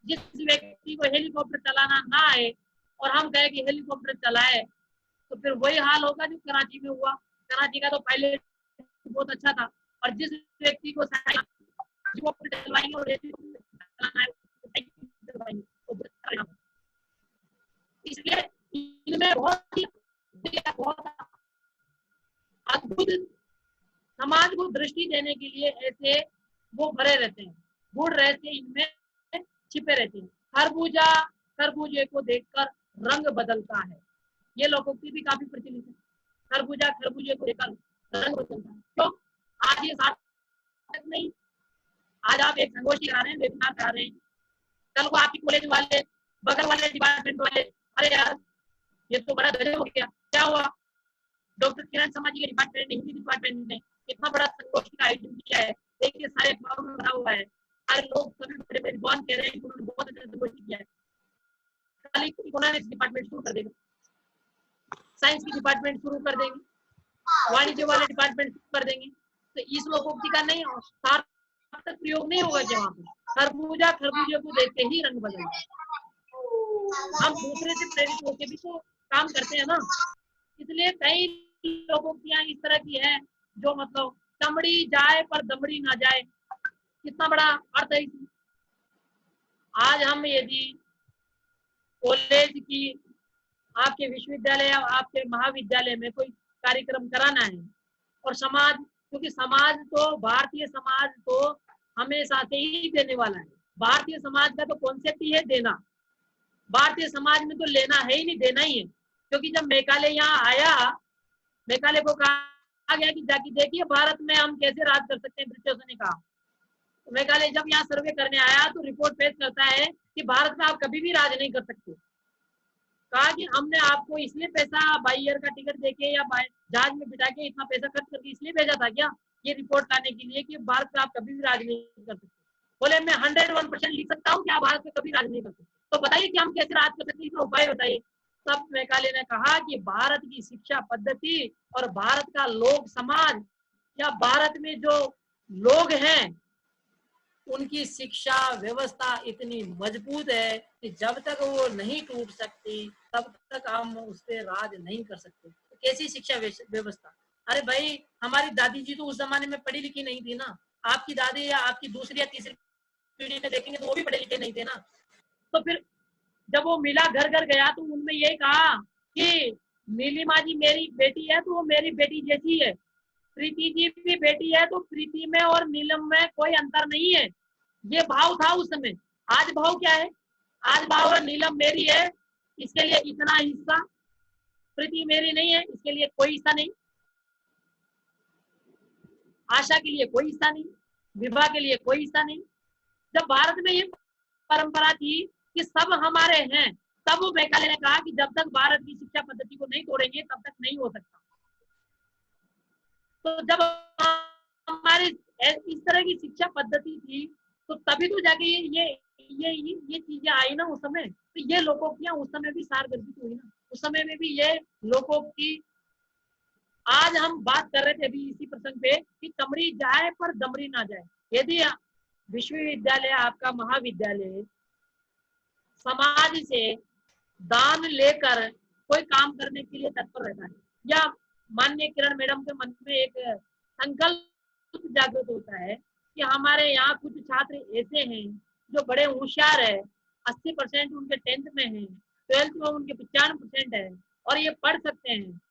Speaker 3: जिस व्यक्ति को हेलीकॉप्टर चलाना ना आए और हम कहे कि हेलीकॉप्टर चलाए, तो फिर वही हाल होगा जो कराची में हुआ। कराची का तो पायलट बहुत अच्छा था, और जिस व्यक्ति को हेलीकॉप्टर चलवाएंगे और इसलिए इनमें बहुत अद्भुत समाज को दृष्टि देने के लिए ऐसे वो भरे रहते हैं, गुण रहते इनमें छिपे रहते हैं। खरबूजा खरबूजे को देखकर रंग बदलता है। ये लोकोक्ति भी काफी प्रचलित है। खरबूजा खरबूजे को देखकर रंग बदलता है। क्यों? आज ये सार्थक नहीं। आज आप एक संगोष्ठी करा रहे हैं, वेबिनार करा रहे हैं, कल को आपकी कॉलेज वाले, बगल वाले डिपार्टमेंट वाले, अरे यार ये तो बड़ा गजब हो गया, क्या हुआ? डॉक्टर किरण समाजी के डिपार्टमेंट ने, हिंदी डिपार्टमेंट ने इतना बड़ा संगोष्ठी का आयोजन किया है, देखिए सारे फॉर्म में भरा हुआ है, सारे लोग सभी बड़े बड़े विद्वान कह रहे हैं कि उन्होंने बहुत अच्छा संगोष्ठी किया है। कल इकोनॉमिक्स डिपार्टमेंट शुरू कर देगा, साइंस की डिपार्टमेंट शुरू कर देंगे, वाणिज्य वाले डिपार्टमेंट शुरू कर देंगे, तो इस लोकोक्ति का नहीं सार्थक प्रयोग नहीं होगा। जहाँ पे खरबूजा खरबूजे को देखते ही रंग बदलता है। हम दूसरे से प्रेरित होकर भी तो काम करते हैं ना, इसलिए कई लोकोक्तियां इस तरह की है जो मतलब चमड़ी जाए पर दमड़ी ना जाए, कितना बड़ा अर्थ है इसमें। आज हम यदि कॉलेज की, आपके विश्वविद्यालय या आपके महाविद्यालय में कोई कार्यक्रम कराना है और समाज, क्योंकि समाज तो, भारतीय समाज तो हमेशा से ही देने वाला है। भारतीय समाज का तो कॉन्सेप्ट ही है देना। भारतीय समाज में तो लेना है ही नहीं, देना ही है। क्योंकि जब मेघालय यहाँ आया, मेघालय को कहा गया कि जाके देखिए भारत में हम कैसे राज कर सकते हैं, ब्रिटिशर्स ने कहा। तो मेघालय जब यहाँ सर्वे करने आया तो रिपोर्ट पेश करता है कि भारत में आप कभी भी राज नहीं कर सकते। कहा कि हमने आपको इसलिए पैसा बाई ईयर का टिकट देके या जहाज में बिठा के इतना पैसा खर्च करके इसलिए भेजा था क्या, ये रिपोर्ट लाने के लिए कि भारत में आप कभी भी राज नहीं कर सकते। बोले मैं 101% लिख सकता हूँ कि आप भारत में कभी राज नहीं कर सकते, तो बताइए कि हम कैसे राज कर सकते हैं, इसका उपाय बताइए। तब मेघालय ने कहा कि भारत की शिक्षा पद्धति और भारत का लोक समाज या भारत में जो लोग हैं उनकी शिक्षा व्यवस्था इतनी मजबूत है कि जब तक वो नहीं टूट सकती तब तक हम उस पर राज नहीं कर सकते। तो कैसी शिक्षा व्यवस्था? अरे भाई हमारी दादी जी तो उस जमाने में पढ़ी लिखी नहीं थी ना, आपकी दादी या आपकी दूसरी या तीसरी पीढ़ी में देखेंगे तो वो भी पढ़े लिखे नहीं थे ना। तो फिर जब वो मिला, घर घर गया, तो उनमें यही कहा कि नीलिमा जी मेरी बेटी है तो वो मेरी बेटी जैसी है, प्रीति जी भी बेटी है तो प्रीति में और नीलम में कोई अंतर नहीं है। ये भाव था उस समय। आज भाव क्या है? आज भाव है नीलम मेरी है, इसके लिए इतना हिस्सा, प्रीति मेरी नहीं है, इसके लिए कोई हिस्सा नहीं, आशा के लिए कोई हिस्सा नहीं, विवाह के लिए कोई हिस्सा नहीं। जब भारत में ये परंपरा थी कि सब हमारे हैं, तब मेघालय ने कहा कि जब तक भारत की शिक्षा पद्धति को नहीं तोड़ेंगे तब तक नहीं हो सकता। तो जब हमारी इस तरह की शिक्षा पद्धति थी तो तभी तो जाके ये चीजें आई ना उस समय। तो ये लोकोक्तियां उस समय भी सारगर्भित हुई ना, उस समय में भी ये लोकोक्ति। आज हम बात कर रहे थे अभी इसी प्रसंग पे कि चमड़ी जाए पर दमड़ी ना जाए। यदि विश्वविद्यालय, आपका महाविद्यालय समाज से दान लेकर कोई काम करने के लिए तत्पर रहता है, या माननीय किरण मैडम के मन में एक संकल्प जागृत होता है कि हमारे यहाँ कुछ छात्र ऐसे हैं जो बड़े होशियार है, 80% उनके 10th में है, 12th में उनके 95% है और ये पढ़ सकते हैं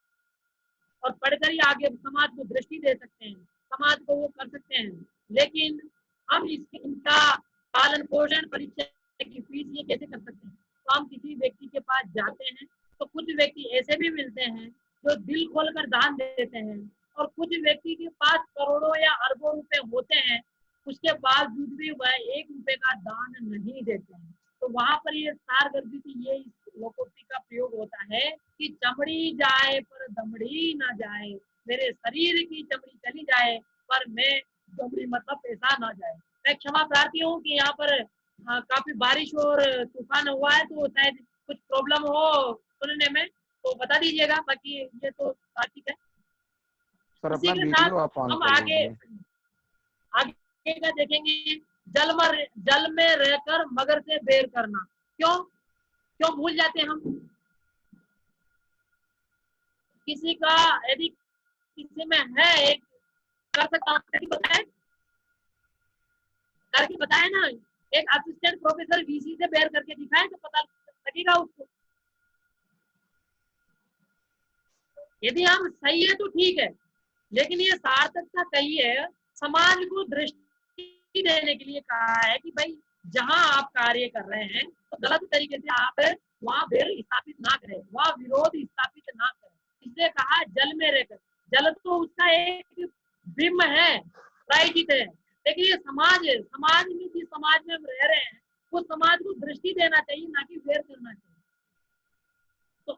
Speaker 3: और पढ़कर ही आगे समाज को दृष्टि दे सकते हैं, समाज को वो कर सकते हैं, लेकिन हम इनका पालन पोषण, परीक्षा की फीस ये कैसे कर सकते हैं? तो हम किसी व्यक्ति के पास जाते हैं तो कुछ व्यक्ति ऐसे भी मिलते हैं जो दिल खोलकर दान देते हैं, और कुछ व्यक्ति के पास करोड़ों या अरबों रुपए होते हैं, उसके बावजूद भी वह 1 रुपए का दान नहीं देते हैं। तो वहां पर ये सारगर्भित ये लोकोक्ति का प्रयोग होता है कि चमड़ी जाए पर दमड़ी ना जाए, मेरे शरीर की चमड़ी चली जाए पर मैं दमड़ी मतलब पैसा ना जाए। मैं क्षमा प्रार्थी हूँ कि यहाँ पर काफी बारिश और तूफान हुआ है तो शायद कुछ प्रॉब्लम हो सुनने में, तो बता दीजिएगा, बाकी ये तो ठीक है।
Speaker 1: सर
Speaker 3: इसी
Speaker 1: अपना
Speaker 3: के
Speaker 1: वीडियो
Speaker 3: साथ
Speaker 1: आप ऑन
Speaker 3: हम
Speaker 1: कर
Speaker 3: आगे का देखेंगे। जल में रहकर मगर से बेर करना, क्यों भूल जाते हैं हम? किसी का यदि किसी में है एक कर सकता करके बताए ना, एक असिस्टेंट प्रोफेसर वीसी से बेर करके दिखाए तो पता लगेगा उसको। यदि हम सही है तो ठीक है, लेकिन ये सार्थकता कही है, समाज को दृष्टि देने के लिए कहा है कि भाई जहां आप कार्य कर रहे हैं तो गलत तरीके से आप वहां वेर स्थापित ना करें, वहां विरोध स्थापित ना करें। इसलिए कहा जल में रहकर, जल तो उसका एक बिंब है, प्रायचित है, लेकिन ये समाज है, समाज में जिस समाज में हम रह रहे हैं वो समाज को दृष्टि देना चाहिए, ना कि वेर करना चाहिए। तो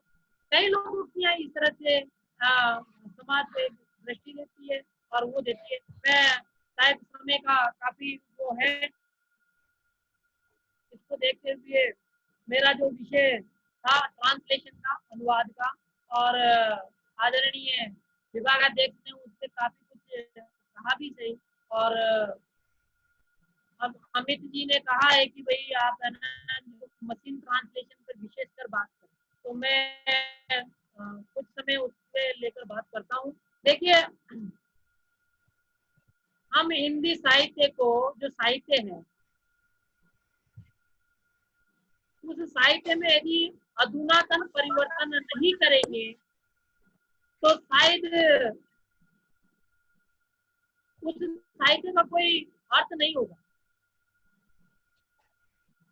Speaker 3: कई लोगों की यहाँ इस तरह से समाज को एक दृष्टि देती है और वो देती है। मैं शायद समय का काफी वो है, इसको देखते हुए मेरा जो विषय था ट्रांसलेशन का, अनुवाद का, और आदरणीय विभागाध्यक्ष ने उससे काफी कुछ कहा भी सही। और अब अमित जी ने कहा है कि भाई आप है ना मशीन ट्रांसलेशन पर विशेषकर बात करें, तो मैं कुछ समय उससे लेकर बात करता हूँ। देखिए, हम हिंदी साहित्य को, जो साहित्य है, उस साहित्य में यदि अधुनातन परिवर्तन नहीं करेंगे तो शायद उस साहित्य का कोई अर्थ नहीं होगा,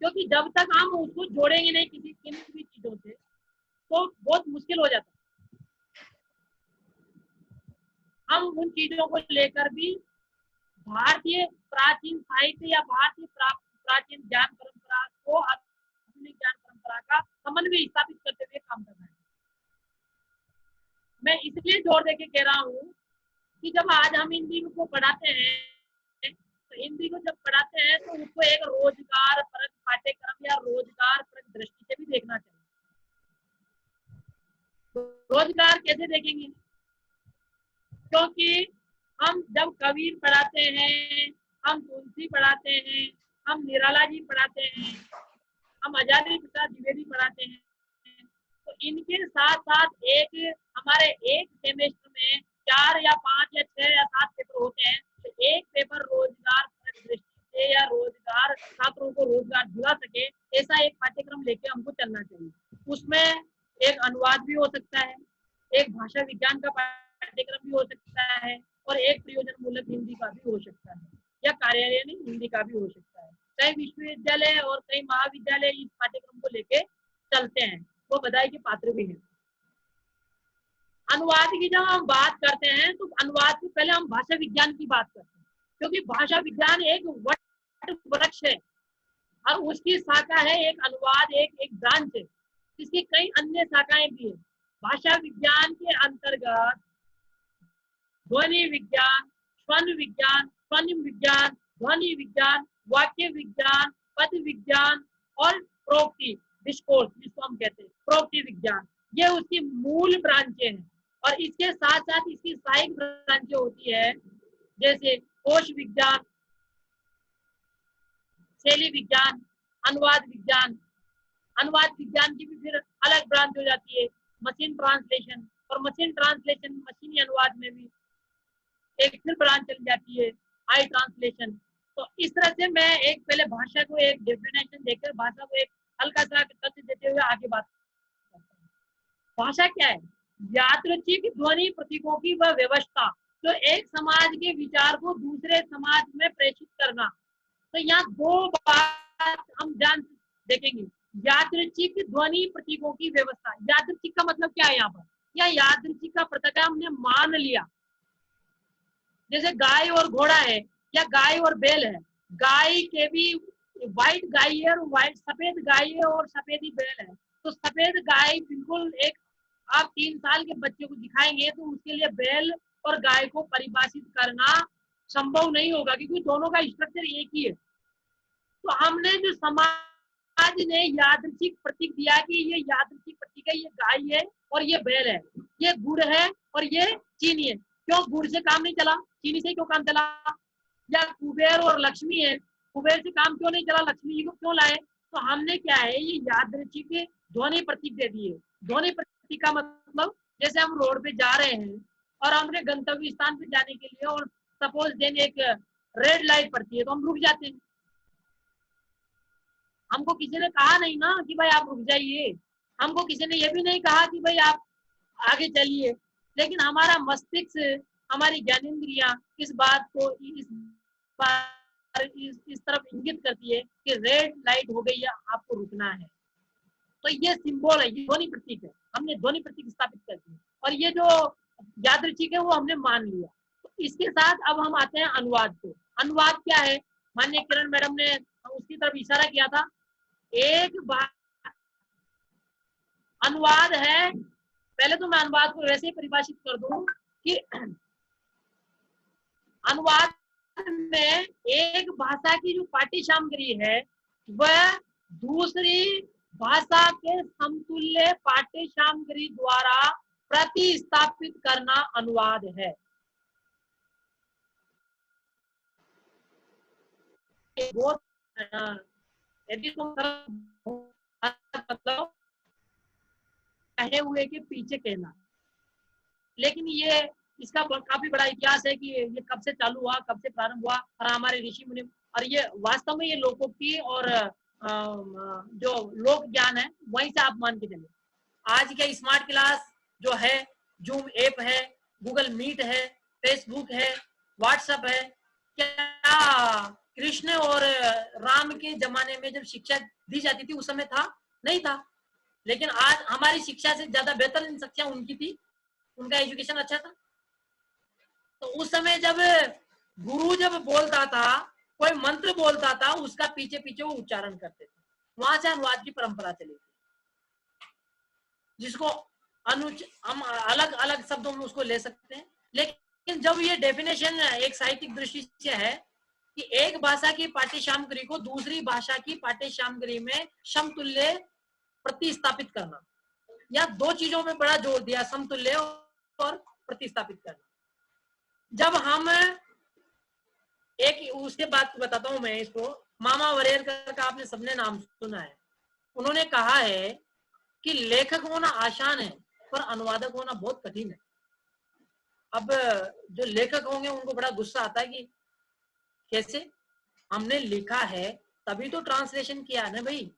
Speaker 3: क्योंकि जब तक हम उसको जोड़ेंगे नहीं किसी किसी भी चीजों से तो बहुत मुश्किल हो जाता है। हम उन चीजों को लेकर भी भारतीय प्राचीन साहित्य या भारतीय प्राचीन ज्ञान परंपरा को आधुनिक ज्ञान परंपरा का समन्वय स्थापित करते हुए काम करना है। मैं इसलिए जोर देके कह रहा हूँ कि जब आज हम हिंदी को पढ़ाते हैं तो हिंदी को जब पढ़ाते हैं तो उसको एक रोजगार परक पाठ्यक्रम या रोजगार परक दृष्टि से भी देखना चाहिए। रोजगार कैसे देखेंगे? क्योंकि हम जब कबीर पढ़ाते हैं, हम तुलसी पढ़ाते हैं, हम निराला जी पढ़ाते हैं, हम आजादी प्रसाद द्विवेदी पढ़ाते हैं, तो इनके साथ साथ एक हमारे एक सेमेस्टर में 4 या 5 या 6 या 7 पेपर होते हैं, तो एक पेपर रोजगार दृष्टि से या रोजगार छात्रों को रोजगार दिला सके, ऐसा एक पाठ्यक्रम लेके हमको चलना चाहिए। उसमें एक अनुवाद भी हो सकता है, एक भाषा विज्ञान का पाठ्यक्रम भी हो सकता है, और एक प्रयोजन मूलक हिंदी का भी हो सकता है, या कार्यालयीन हिंदी का भी हो सकता है। कई विश्वविद्यालय और कई महाविद्यालय इस पाठ्यक्रम को लेके चलते हैं, वो बधाई के पात्र भी हैं। अनुवाद की जब हम बात करते हैं तो अनुवाद से पहले हम भाषा विज्ञान की बात करते हैं, क्योंकि भाषा विज्ञान एक वट वृक्ष है और उसकी शाखा है एक अनुवाद, एक ब्रांच है, इसकी कई अन्य शाखाएं भी है। भाषा विज्ञान के अंतर्गत ध्वनि विज्ञान, स्वन विज्ञान, स्वनिम विज्ञान, ध्वनि विज्ञान, वाक्य विज्ञान, पद विज्ञान और प्रोक्ति डिस्कोर्स, जिसको हम कहते हैं प्रोक्ति विज्ञान, ये उसकी मूल ब्रांचें हैं। और इसके साथ साथ इसकी सहायक ब्रांचें होती है, जैसे कोश विज्ञान, शैली विज्ञान, अनुवाद विज्ञान। अनुवाद विज्ञान की भी फिर अलग ब्रांच हो जाती है मशीन ट्रांसलेशन, और मशीन ट्रांसलेशन मशीनी अनुवाद में भी एक फिर ब्रांच चल जाती है आई ट्रांसलेशन। तो इस तरह से मैं एक पहले भाषा को एक डेफिनेशन देकर भाषा को एक हल्का सा तथ्य देते हुए आगे बात करता हूँ। भाषा क्या है? यादृच्छिक ध्वनि प्रतीकों की वह व्यवस्था जो एक समाज के विचार को दूसरे समाज में प्रेषित करना। तो यहाँ दो बात हम ध्यान देखेंगे। यादृच्छिक ध्वनि प्रतीकों की व्यवस्था, यादृच्छिक का मतलब क्या है यहाँ पर? या यादृच्छिक का पृथक हमने मान लिया, जैसे गाय और घोड़ा है या गाय और बैल है। गाय के भी व्हाइट गाय है और व्हाइट सफेद गाय है और सफेदी बैल है। तो सफेद गाय बिल्कुल एक, आप 3 साल के बच्चे को दिखाएंगे तो उसके लिए बैल और गाय को परिभाषित करना संभव नहीं होगा, क्योंकि दोनों का स्ट्रक्चर एक ही है। तो हमने जो समाज ने यादृच्छिक प्रतीक दिया कि ये यादृच्छिक प्रतीक है, ये गाय है और ये बैल है, ये गुड़ है और ये चीनी है। क्यों गुड़ से काम नहीं चला, चीनी से क्यों काम चला? या कुबेर और लक्ष्मी है, कुबेर से काम क्यों नहीं चला, लक्ष्मी जी को क्यों लाए? तो हमने क्या है, ये यादृच्छिक ध्वनि प्रतीक दे दिए। ध्वनि प्रतीक का मतलब जैसे हम रोड पे जा रहे हैं और हमने गंतव्य स्थान पे जाने के लिए, और सपोज देन एक रेड लाइट पड़ती है तो हम रुक जाते हैं। हमको किसी ने कहा नहीं ना कि भाई आप रुक जाइए, हमको किसी ने ये भी नहीं कहा कि भाई आप आगे चलिए, लेकिन हमारा मस्तिष्क, हमारी ज्ञानेंद्रियां इस बात को, इस बात इस तरफ इंगित करती है कि रेड लाइट हो गई है, आपको रुकना है। तो ये सिंबल है, ये ध्वनि प्रतीक है, हमने ध्वनि प्रतीक स्थापित कर दिए और ये जो यादृच्छिक है वो हमने मान लिया। तो इसके साथ अब हम आते हैं अनुवाद पे। अनुवाद क्या है? माननीय किरण मैडम ने उसकी तरफ इशारा किया था। एक बार अनुवाद है, पहले तो मैं अनुवाद को वैसे ही परिभाषित कर दूं कि अनुवाद में एक भाषा की जो पाठ्य सामग्री है वह दूसरी भाषा के समतुल्य पाठ्य सामग्री द्वारा प्रतिस्थापित करना अनुवाद है। यदि तुम मतलब कहे हुए के पीछे कहना, लेकिन ये इसका काफी बड़ा इतिहास है कि ये कब से चालू हुआ, कब से प्रारंभ हुआ, और हमारे ऋषि मुनि, और ये वास्तव में ये लोकोक्ति और जो लोक ज्ञान है वहीं से आप मान के चले। आज के स्मार्ट क्लास जो है, जूम ऐप है, गूगल मीट है, फेसबुक है, व्हाट्सएप है, क्या कृष्ण और राम के जमाने में जब शिक्षा दी जाती थी उस समय था? नहीं था। लेकिन आज हमारी शिक्षा से ज्यादा बेहतर शिक्षा उनकी थी, उनका एजुकेशन अच्छा था। तो उस समय जब गुरु जब बोलता था, कोई मंत्र बोलता था, उसका पीछे पीछे वो उच्चारण करते थे। वहां से अनुवाद की परंपरा चली थी, जिसको हम अलग अलग शब्दों में उसको ले सकते हैं। लेकिन जब ये डेफिनेशन एक साहित्यिक दृष्टि से है कि एक भाषा की पाठ्य सामग्री को दूसरी भाषा की पाठ्य सामग्री में समतुल्य प्रतिस्थापित करना, या दो चीजों में बड़ा जोर दिया, समतुल्य और प्रतिस्थापित करना। जब हम एक उसके बाद बताता हूं मैं इसको, मामा वरेरकर का आपने सबने नाम सुना है। उन्होंने कहा है कि लेखक होना आसान है पर अनुवादक होना बहुत कठिन है। अब जो लेखक होंगे उनको बड़ा गुस्सा आता है कि कैसे, हमने लिखा है तभी तो ट्रांसलेशन किया है ना भाई,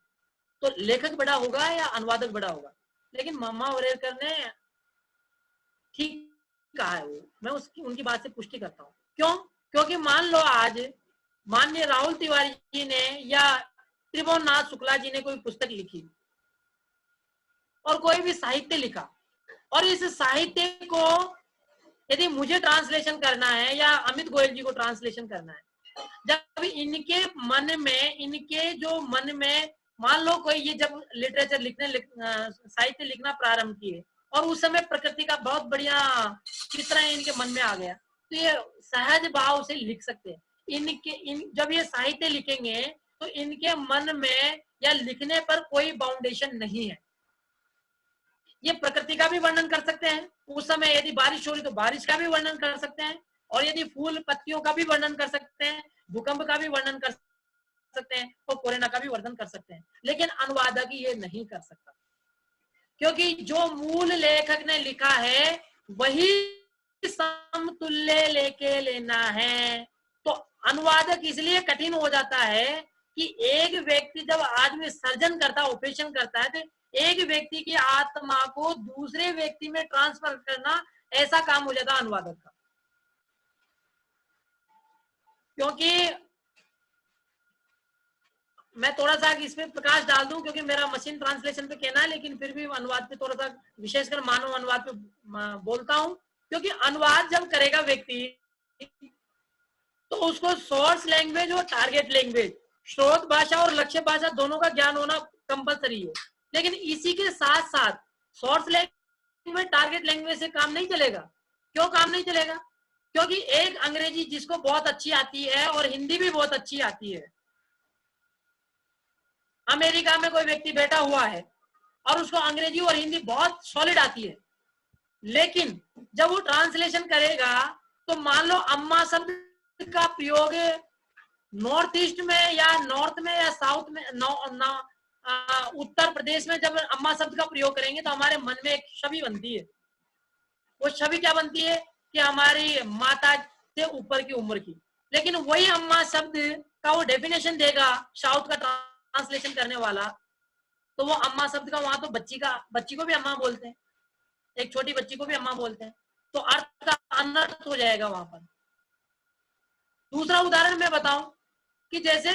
Speaker 3: तो लेखक बड़ा होगा या अनुवादक बड़ा होगा? लेकिन मामा वरेरकर ने ठीक कहा है, वो मैं उनकी बात से पुष्टि करता हूँ। क्यों? क्योंकि मान लो आज माननीय राहुल तिवारी जी ने या त्रिभुवननाथ शुक्ला जी ने कोई पुस्तक लिखी और कोई भी साहित्य लिखा, और इस साहित्य को यदि मुझे ट्रांसलेशन करना है या अमित गोयल जी को ट्रांसलेशन करना है, जब इनके मन में मान लो कोई ये जब लिटरेचर साहित्य लिखना प्रारंभ किए और उस समय प्रकृति का बहुत बढ़िया चित्र इनके मन में आ गया, तो ये सहज भाव से लिख सकते हैं। जब ये साहित्य लिखेंगे तो इनके मन में या लिखने पर कोई बाउंडेशन नहीं है। ये प्रकृति का भी वर्णन कर सकते हैं, उस समय यदि बारिश हो रही तो बारिश का भी वर्णन कर सकते हैं, और यदि फूल पत्तियों का भी वर्णन कर सकते हैं, भूकंप का भी वर्णन कर सकते हैं, और कोरोना का भी वर्णन कर सकते हैं। लेकिन अनुवादक ये नहीं कर सकता, क्योंकि जो मूल लेखक ने लिखा है वही समतुल्य लेके लेना है। तो अनुवादक इसलिए कठिन हो जाता है कि एक व्यक्ति जब आदमी सर्जन करता है, ऑपरेशन करता है, तो एक व्यक्ति की आत्मा को दूसरे व्यक्ति में ट्रांसफर करना, ऐसा काम हो जाता है अनुवादक का। क्योंकि मैं थोड़ा सा इसमें प्रकाश डाल दूं, क्योंकि मेरा मशीन ट्रांसलेशन पे कहना है, लेकिन फिर भी अनुवाद पे थोड़ा सा विशेषकर मानव अनुवाद पे बोलता हूं। क्योंकि अनुवाद जब करेगा व्यक्ति तो उसको सोर्स लैंग्वेज और टारगेट लैंग्वेज, स्रोत भाषा और लक्ष्य भाषा दोनों का ज्ञान होना कंपलसरी है। लेकिन इसी के साथ साथ सोर्स लैंग्वेज टारगेट लैंग्वेज से काम नहीं चलेगा। क्यों काम नहीं चलेगा? क्योंकि एक अंग्रेजी जिसको बहुत अच्छी आती है और हिंदी भी बहुत अच्छी आती है, अमेरिका में कोई व्यक्ति बैठा हुआ है और उसको अंग्रेजी और हिंदी बहुत सॉलिड आती है, लेकिन जब वो ट्रांसलेशन करेगा तो मान लो अम्मा शब्द का प्रयोग नॉर्थ ईस्ट में या नॉर्थ में या साउथ में उत्तर प्रदेश में जब अम्मा शब्द का प्रयोग करेंगे तो हमारे मन में एक छवि बनती है। वो छवि क्या बनती है कि हमारी माता से ऊपर की उम्र की। लेकिन वही अम्मा शब्द का वो डेफिनेशन देगा साउथ का ट्रांसलेशन करने वाला, तो वो अम्मा शब्द का वहां तो बच्ची को भी अम्मा बोलते हैं, एक छोटी बच्ची को भी अम्मा बोलते हैं, तो अर्थ का अनर्थ हो जाएगा वहां पर। दूसरा उदाहरण मैं बताऊं, कि जैसे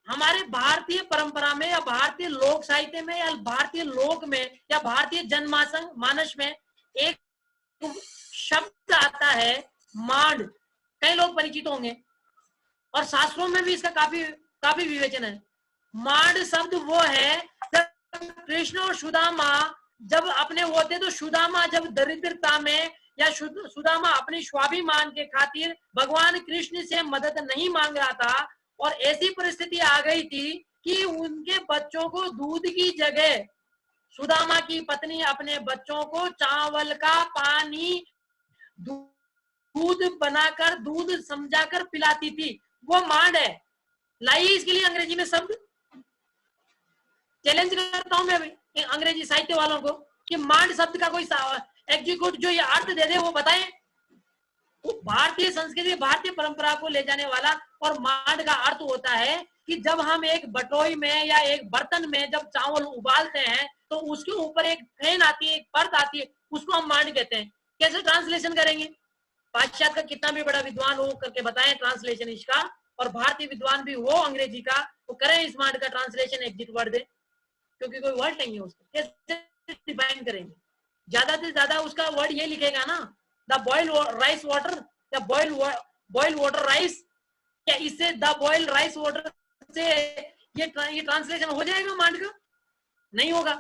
Speaker 3: हमारे भारतीय परंपरा में या भारतीय लोक साहित्य में या भारतीय लोक में या भारतीय जनमानस में एक शब्द आता है मांड, कई लोग परिचित होंगे और शास्त्रों में भी इसका काफी विवेचन है। मांड शब्द वो है जब कृष्ण और सुदामा जब अपने वो थे, तो सुदामा जब दरिद्रता में या सुदामा अपनी स्वाभिमान के खातिर भगवान कृष्ण से मदद नहीं मांग रहा था और ऐसी परिस्थिति आ गई थी कि उनके बच्चों को दूध की जगह सुदामा की पत्नी अपने बच्चों को चावल का पानी दूध बनाकर दूध समझाकर पिलाती थी, वो मांड है। लाइए इसके लिए अंग्रेजी में शब्द, चैलेंज करता हूं मैं अंग्रेजी साहित्य वालों को कि मांड शब्द का कोई एग्जीक्यूट जो ये अर्थ दे दे वो बताएं। वो भारतीय संस्कृति भारतीय परंपरा को ले जाने वाला, और मांड का अर्थ होता है कि जब हम एक बटोई में या एक बर्तन में जब चावल उबालते हैं तो उसके ऊपर एक फेन आती है, एक परत आती है, उसको हम मांड कहते हैं। कैसे ट्रांसलेशन करेंगे? पाश्चात्य का कितना भी बड़ा विद्वान हो करके बताएं ट्रांसलेशन इसका, और भारतीय विद्वान भी हो अंग्रेजी का, वो करें इस मांड का ट्रांसलेशन एग्जिट वर्ड दे, क्योंकि कोई वर्ड नहीं है उसका। कैसे डिफाइन करेंगे? ज्यादा से ज्यादा उसका वर्ड ये लिखेगा ना, द बॉइल राइस वाटर या बॉइल वाटर राइस। क्या इससे द बॉइल राइस वाटर से ये ट्रांसलेशन हो जाएगा मांड का? नहीं होगा।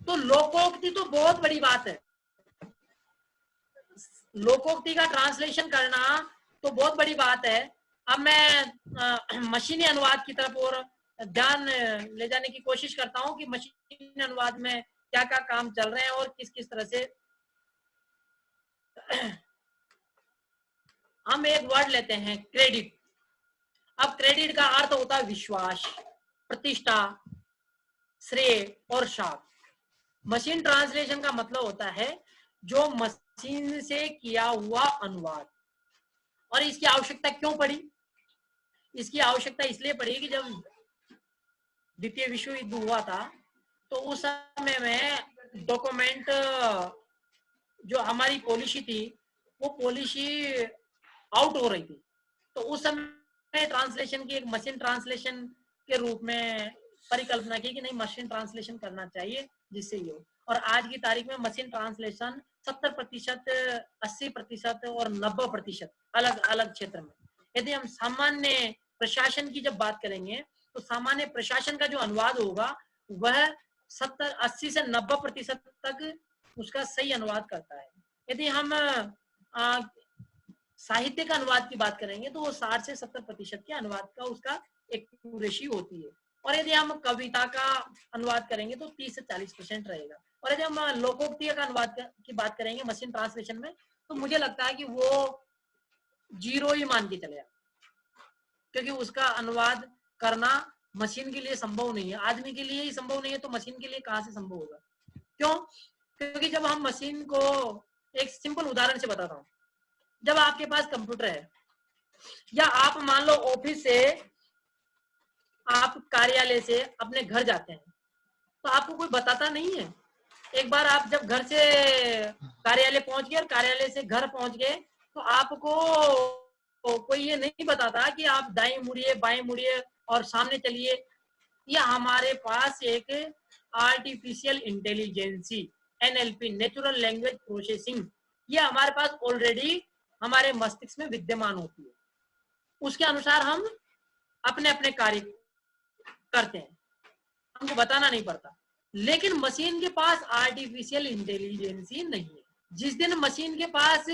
Speaker 3: तो लोकोक्ति तो बहुत बड़ी बात है, लोकोक्ति का ट्रांसलेशन करना तो बहुत बड़ी बात है। अब मैं मशीनी अनुवाद की तरफ और ध्यान ले जाने की कोशिश करता हूं कि मशीनी अनुवाद में क्या क्या काम चल रहे हैं और किस किस तरह से। हम एक वर्ड लेते हैं क्रेडिट। अब क्रेडिट का अर्थ होता है विश्वास, प्रतिष्ठा, श्रेय और शाख। मशीन ट्रांसलेशन का मतलब होता है जो मशीन से किया हुआ अनुवाद। और इसकी आवश्यकता क्यों पड़ी? इसकी आवश्यकता इसलिए पड़ी कि जब द्वितीय विश्व युद्ध हुआ था तो उस समय में डॉक्यूमेंट जो हमारी पॉलिसी थी वो पॉलिसी आउट हो रही थी, तो उस समय ट्रांसलेशन की एक मशीन ट्रांसलेशन के रूप में परिकल्पना की कि नहीं मशीन ट्रांसलेशन करना चाहिए जिससे ये हो। और आज की तारीख में मशीन ट्रांसलेशन 70%, 80% और 90% अलग अलग क्षेत्र में। यदि हम सामान्य प्रशासन की जब बात करेंगे तो सामान्य प्रशासन का जो अनुवाद होगा वह 80 से 90% तक उसका सही अनुवाद करता है। यदि हम साहित्य का अनुवाद की बात करेंगे तो वो 60 से 70% के अनुवाद का उसका एक्यूरेसी होती है। और यदि हम कविता का अनुवाद करेंगे तो 30 से 40% रहेगा। और यदि हम लोकोक्ति का अनुवाद की बात करेंगे मशीन ट्रांसलेशन में तो मुझे लगता है कि वो 0 ही मान के चलेगा, क्योंकि उसका अनुवाद करना मशीन के लिए संभव नहीं है। आदमी के लिए ही संभव नहीं है तो मशीन के लिए कहां से संभव होगा? क्यों? क्योंकि जब हम मशीन को, एक सिंपल उदाहरण से बताता हूं, जब आपके पास कंप्यूटर है या आप मान लो ऑफिस से, आप कार्यालय से अपने घर जाते हैं तो आपको कोई बताता नहीं है। एक बार आप जब घर से कार्यालय पहुंच गए और कार्यालय से घर पहुंच गए तो आपको कोई ये नहीं बताता कि आप दाएं मुड़िए, बाएं मुड़िए और सामने चलिए। या हमारे पास एक artificial intelligence NLP, natural language processing, ये हमारे पास ऑलरेडी हमारे मस्तिष्क में विद्यमान होती है। उसके अनुसार हम अपने अपने कार्य करते हैं, हमको बताना नहीं पड़ता। लेकिन मशीन के पास आर्टिफिशियल इंटेलिजेंसी नहीं है। जिस दिन मशीन के पास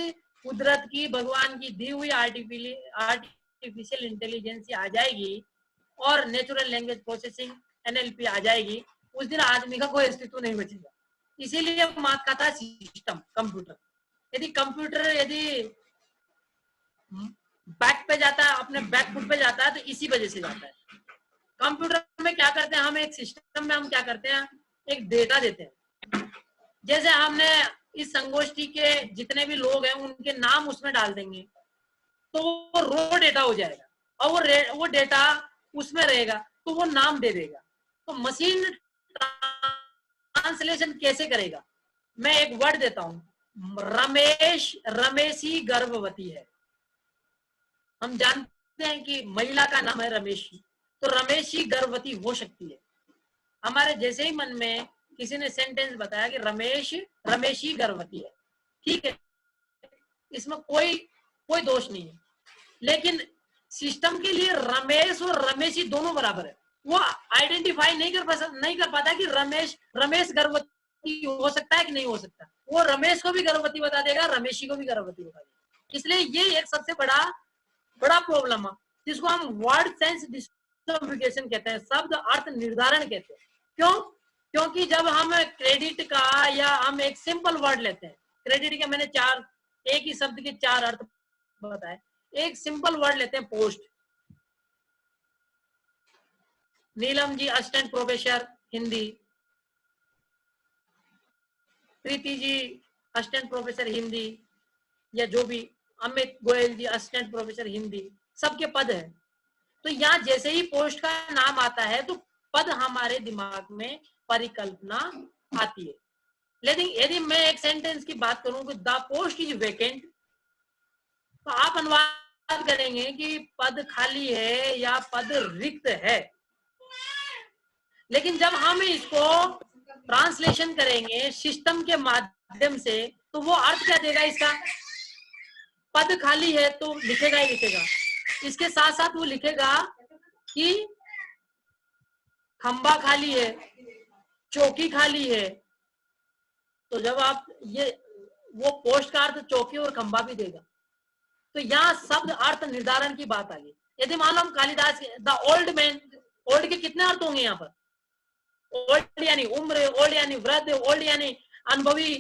Speaker 3: कुदरत की, भगवान की दी हुई आर्टिफिशियल इंटेलिजेंसी आ जाएगी और नेचुरल लैंग्वेज प्रोसेसिंग NLP आ जाएगी, उस दिन आदमी का कोई अस्तित्व नहीं बचेगा। इसीलिए मार्क का था सिस्टम, कंप्यूटर। यदि कंप्यूटर यदि बैक पे जाता है, अपने बैक फुट पे जाता है, तो इसी वजह से जाता है। कंप्यूटर में क्या करते हैं हम, एक सिस्टम में हम क्या करते हैं, एक डेटा देते हैं। जैसे हमने इस संगोष्ठी के जितने भी लोग हैं उनके नाम उसमें डाल देंगे तो वो रो डेटा हो जाएगा और वो डेटा उसमें रहेगा तो वो नाम दे देगा। तो मशीन ट्रांसलेशन कैसे करेगा? मैं एक वर्ड देता हूं, रमेशी गर्भवती है। हम जानते हैं कि महिला का नाम है रमेशी, तो रमेशी गर्भवती हो सकती है। हमारे जैसे ही मन में किसी ने सेंटेंस बताया कि रमेशी गर्भवती है, ठीक है, इसमें कोई कोई दोष नहीं है, लेकिन सिस्टम के लिए रमेश और रमेशी दोनों बराबर है। वो आइडेंटिफाई नहीं कर पाता कि रमेश गर्भवती हो सकता है कि नहीं हो सकता। वो रमेश को भी गर्भवती बता देगा, रमेशी को भी गर्भवती बता देगा। इसलिए ये एक सबसे बड़ा प्रॉब्लम है, जिसको हम वर्ड सेंस डिसम्बिगेशन कहते हैं, शब्द अर्थ निर्धारण कहते हैं। क्यों? क्योंकि जब हम क्रेडिट का या हम एक सिंपल वर्ड लेते हैं, क्रेडिट के मैंने एक ही शब्द के 4 अर्थ बताए। एक सिंपल वर्ड लेते हैं post. Neelam ji assistant professor Hindi, Preeti ji assistant professor Hindi, या जो भी अमित गोयल जी असिस्टेंट प्रोफेसर हिंदी, सबके पद है। तो यहाँ जैसे ही पोस्ट का नाम आता है तो पद हमारे दिमाग में परिकल्पना आती है। लेकिन यदि मैं एक सेंटेंस की बात करूं कि द पोस्ट इज वेकेंट, तो आप अनुवाद करेंगे कि पद खाली है या पद रिक्त है। लेकिन जब हम इसको ट्रांसलेशन करेंगे सिस्टम के माध्यम से, तो वो अर्थ क्या देगा इसका? पद खाली है तो लिखेगा ही लिखेगा, इसके साथ साथ वो लिखेगा कि खंबा खाली है, चौकी खाली है। तो जब आप वो पोस्ट का अर्थ चौकी और खंबा भी देगा। तो यहाँ शब्द अर्थ निर्धारण की बात आ गई। यदि मान लो हम Kalidas the old man, old के कितने अर्थ होंगे यहाँ पर? ओल्ड यानी उम्र, ओल्ड यानी वृद्ध, ओल्ड यानी अनुभवी।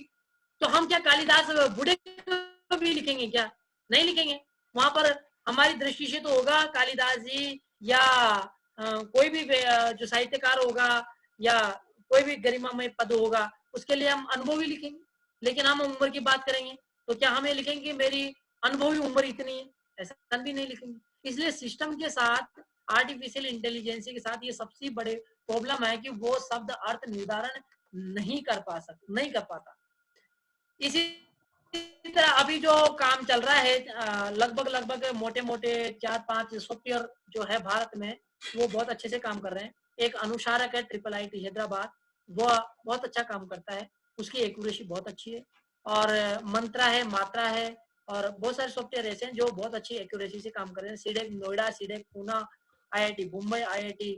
Speaker 3: तो हम क्या कालिदास बूढ़े को भी लिखेंगे क्या? नहीं लिखेंगे। वहां पर हमारी दृष्टि से तो होगा कालिदास जी या कोई भी जो साहित्यकार होगा या कोई भी गरिमामय पद होगा, उसके लिए हम अनुभवी लिखेंगे। लेकिन हम उम्र की बात करेंगे तो क्या हमें लिखेंगे कि मेरी अनुभवी उम्र इतनी है? ऐसा भी नहीं लिखेंगे। इसलिए सिस्टम के साथ, आर्टिफिशियल इंटेलिजेंस के साथ ये सबसे बड़े प्रॉब्लम है कि वो शब्द अर्थ निर्धारण नहीं कर पाता। इसी तरह अभी जो काम चल रहा है, लगभग मोटे 4-5 सॉफ्टवेयर जो है भारत में, वो बहुत अच्छे से काम कर रहे हैं। एक अनुसारक है IIIT हैदराबाद, वो बहुत अच्छा काम करता है, उसकी एक्यूरेसी बहुत अच्छी है। और मंत्रा है, मात्रा है, और बहुत सारे सॉफ्टवेयर ऐसे हैं जो बहुत अच्छी एक्यूरेसी से काम कर रहे हैं। सीडेक नोएडा, सीडेक पूना, IIT मुंबई, IIT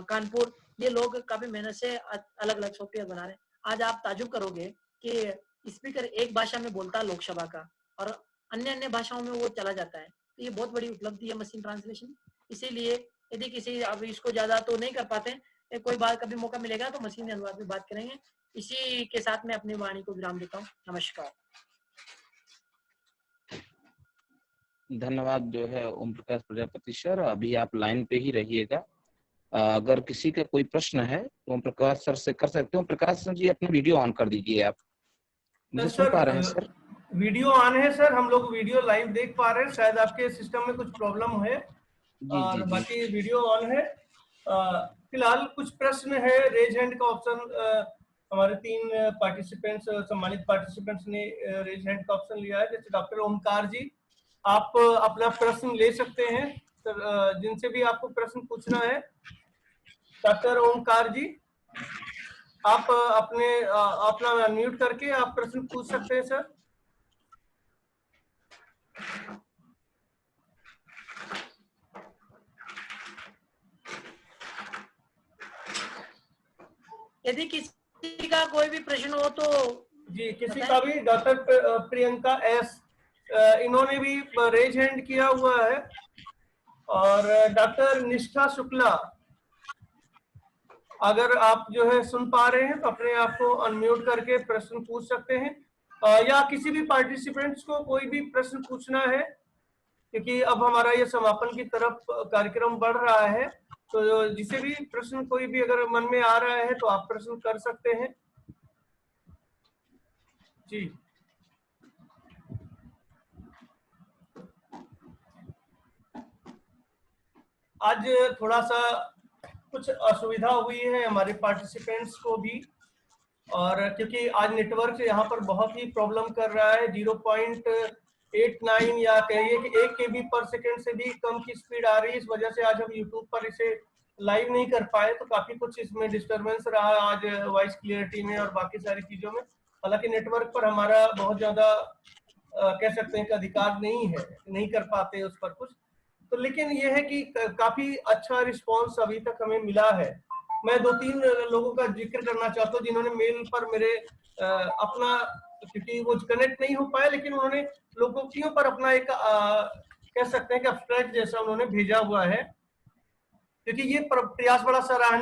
Speaker 3: कानपुर, ये लोग काफी मेहनत से अलग अलग सॉफ्टवेयर बना रहे हैं। आज आप ताजुब करोगे कि स्पीकर एक भाषा में बोलता है लोकसभा का, और अन्य भाषाओं में वो चला जाता है। तो ये बहुत बड़ी उपलब्धि है मशीन ट्रांसलेशन। इसीलिए यदि किसी, अब इसको ज्यादा तो नहीं कर पाते, कोई बात कभी मौका मिलेगा तो मशीन अनुवाद में बात करेंगे। इसी के साथ मैं अपनी वाणी को विराम देता हूँ। नमस्कार।
Speaker 1: धन्यवाद जो है ओम प्रकाश प्रजापति सर, अभी आप लाइन पे ही रहिएगा। अगर किसी का कोई प्रश्न है तो ओम प्रकाश सर से कर सकते हो। प्रकाश सर जी अपनी वीडियो ऑन कर दीजिए। आप मुझे सुन पा रहे हैं सर?
Speaker 2: वीडियो ऑन है सर, हम लोग वीडियो लाइव देख पा रहे हैं। शायद आपके सिस्टम में कुछ प्रॉब्लम है, और बाकी वीडियो ऑन है। फिलहाल कुछ प्रश्न है, रेज हैंड का ऑप्शन हमारे 3 पार्टिसिपेंट्स, सम्मानित पार्टिसिपेंट्स ने रेज हैंड का ऑप्शन लिया है। जैसे डॉक्टर ओमकार जी, आप अपना प्रश्न ले सकते हैं सर, जिनसे भी आपको प्रश्न पूछना है। डॉक्टर ओमकार जी, आप अपना अनम्यूट करके आप प्रश्न पूछ सकते हैं सर।
Speaker 3: यदि किसी का कोई भी प्रश्न हो तो
Speaker 2: जी, किसी का भी। डॉक्टर प्रियंका एस, इन्होंने भी रेज हैंड किया हुआ है। और डॉक्टर निष्ठा शुक्ला, अगर आप जो है सुन पा रहे हैं तो अपने आप को अनम्यूट करके प्रश्न पूछ सकते हैं, या किसी भी पार्टिसिपेंट्स को कोई भी प्रश्न पूछना है, क्योंकि अब हमारा ये समापन की तरफ कार्यक्रम बढ़ रहा है। तो जिसे भी प्रश्न कोई भी अगर मन में आ रहा है तो आप प्रश्न कर सकते हैं जी। आज थोड़ा सा कुछ असुविधा हुई है हमारे पार्टिसिपेंट्स को भी, और क्योंकि आज नेटवर्क यहाँ पर बहुत ही प्रॉब्लम कर रहा है। 8-9 या कहिए कि 1 KB पर सेकंड से भी कम की स्पीड आ रही है। इस वजह से आज हम यूट्यूब पर इसे लाइव नहीं कर पाए, तो काफी कुछ इसमें डिस्टरबेंस रहा आज वॉइस क्लियरिटी में और बाकी सारी चीजों में। हालांकि नेटवर्क पर हमारा बहुत ज्यादा कह सकते हैं कि अधिकार नहीं है, नहीं कर पाते उस पर कुछ। तो लेकिन ये है कि काफी अच्छा रिस्पांस अभी तक हमें मिला है। मैं 2-3 लोगों का जिक्र करना चाहता हूँ जिन्होंने मेल पर मेरे अपना, क्योंकि वो कनेक्ट नहीं हो पाया, लेकिन उन्होंने लोकोक्तियों पर अपना एक कह सकते हैं कि अब्स्ट्रैक्ट जैसा उन्होंने भेजा हुआ है, क्योंकि ये प्रयास बड़ा सराहनीय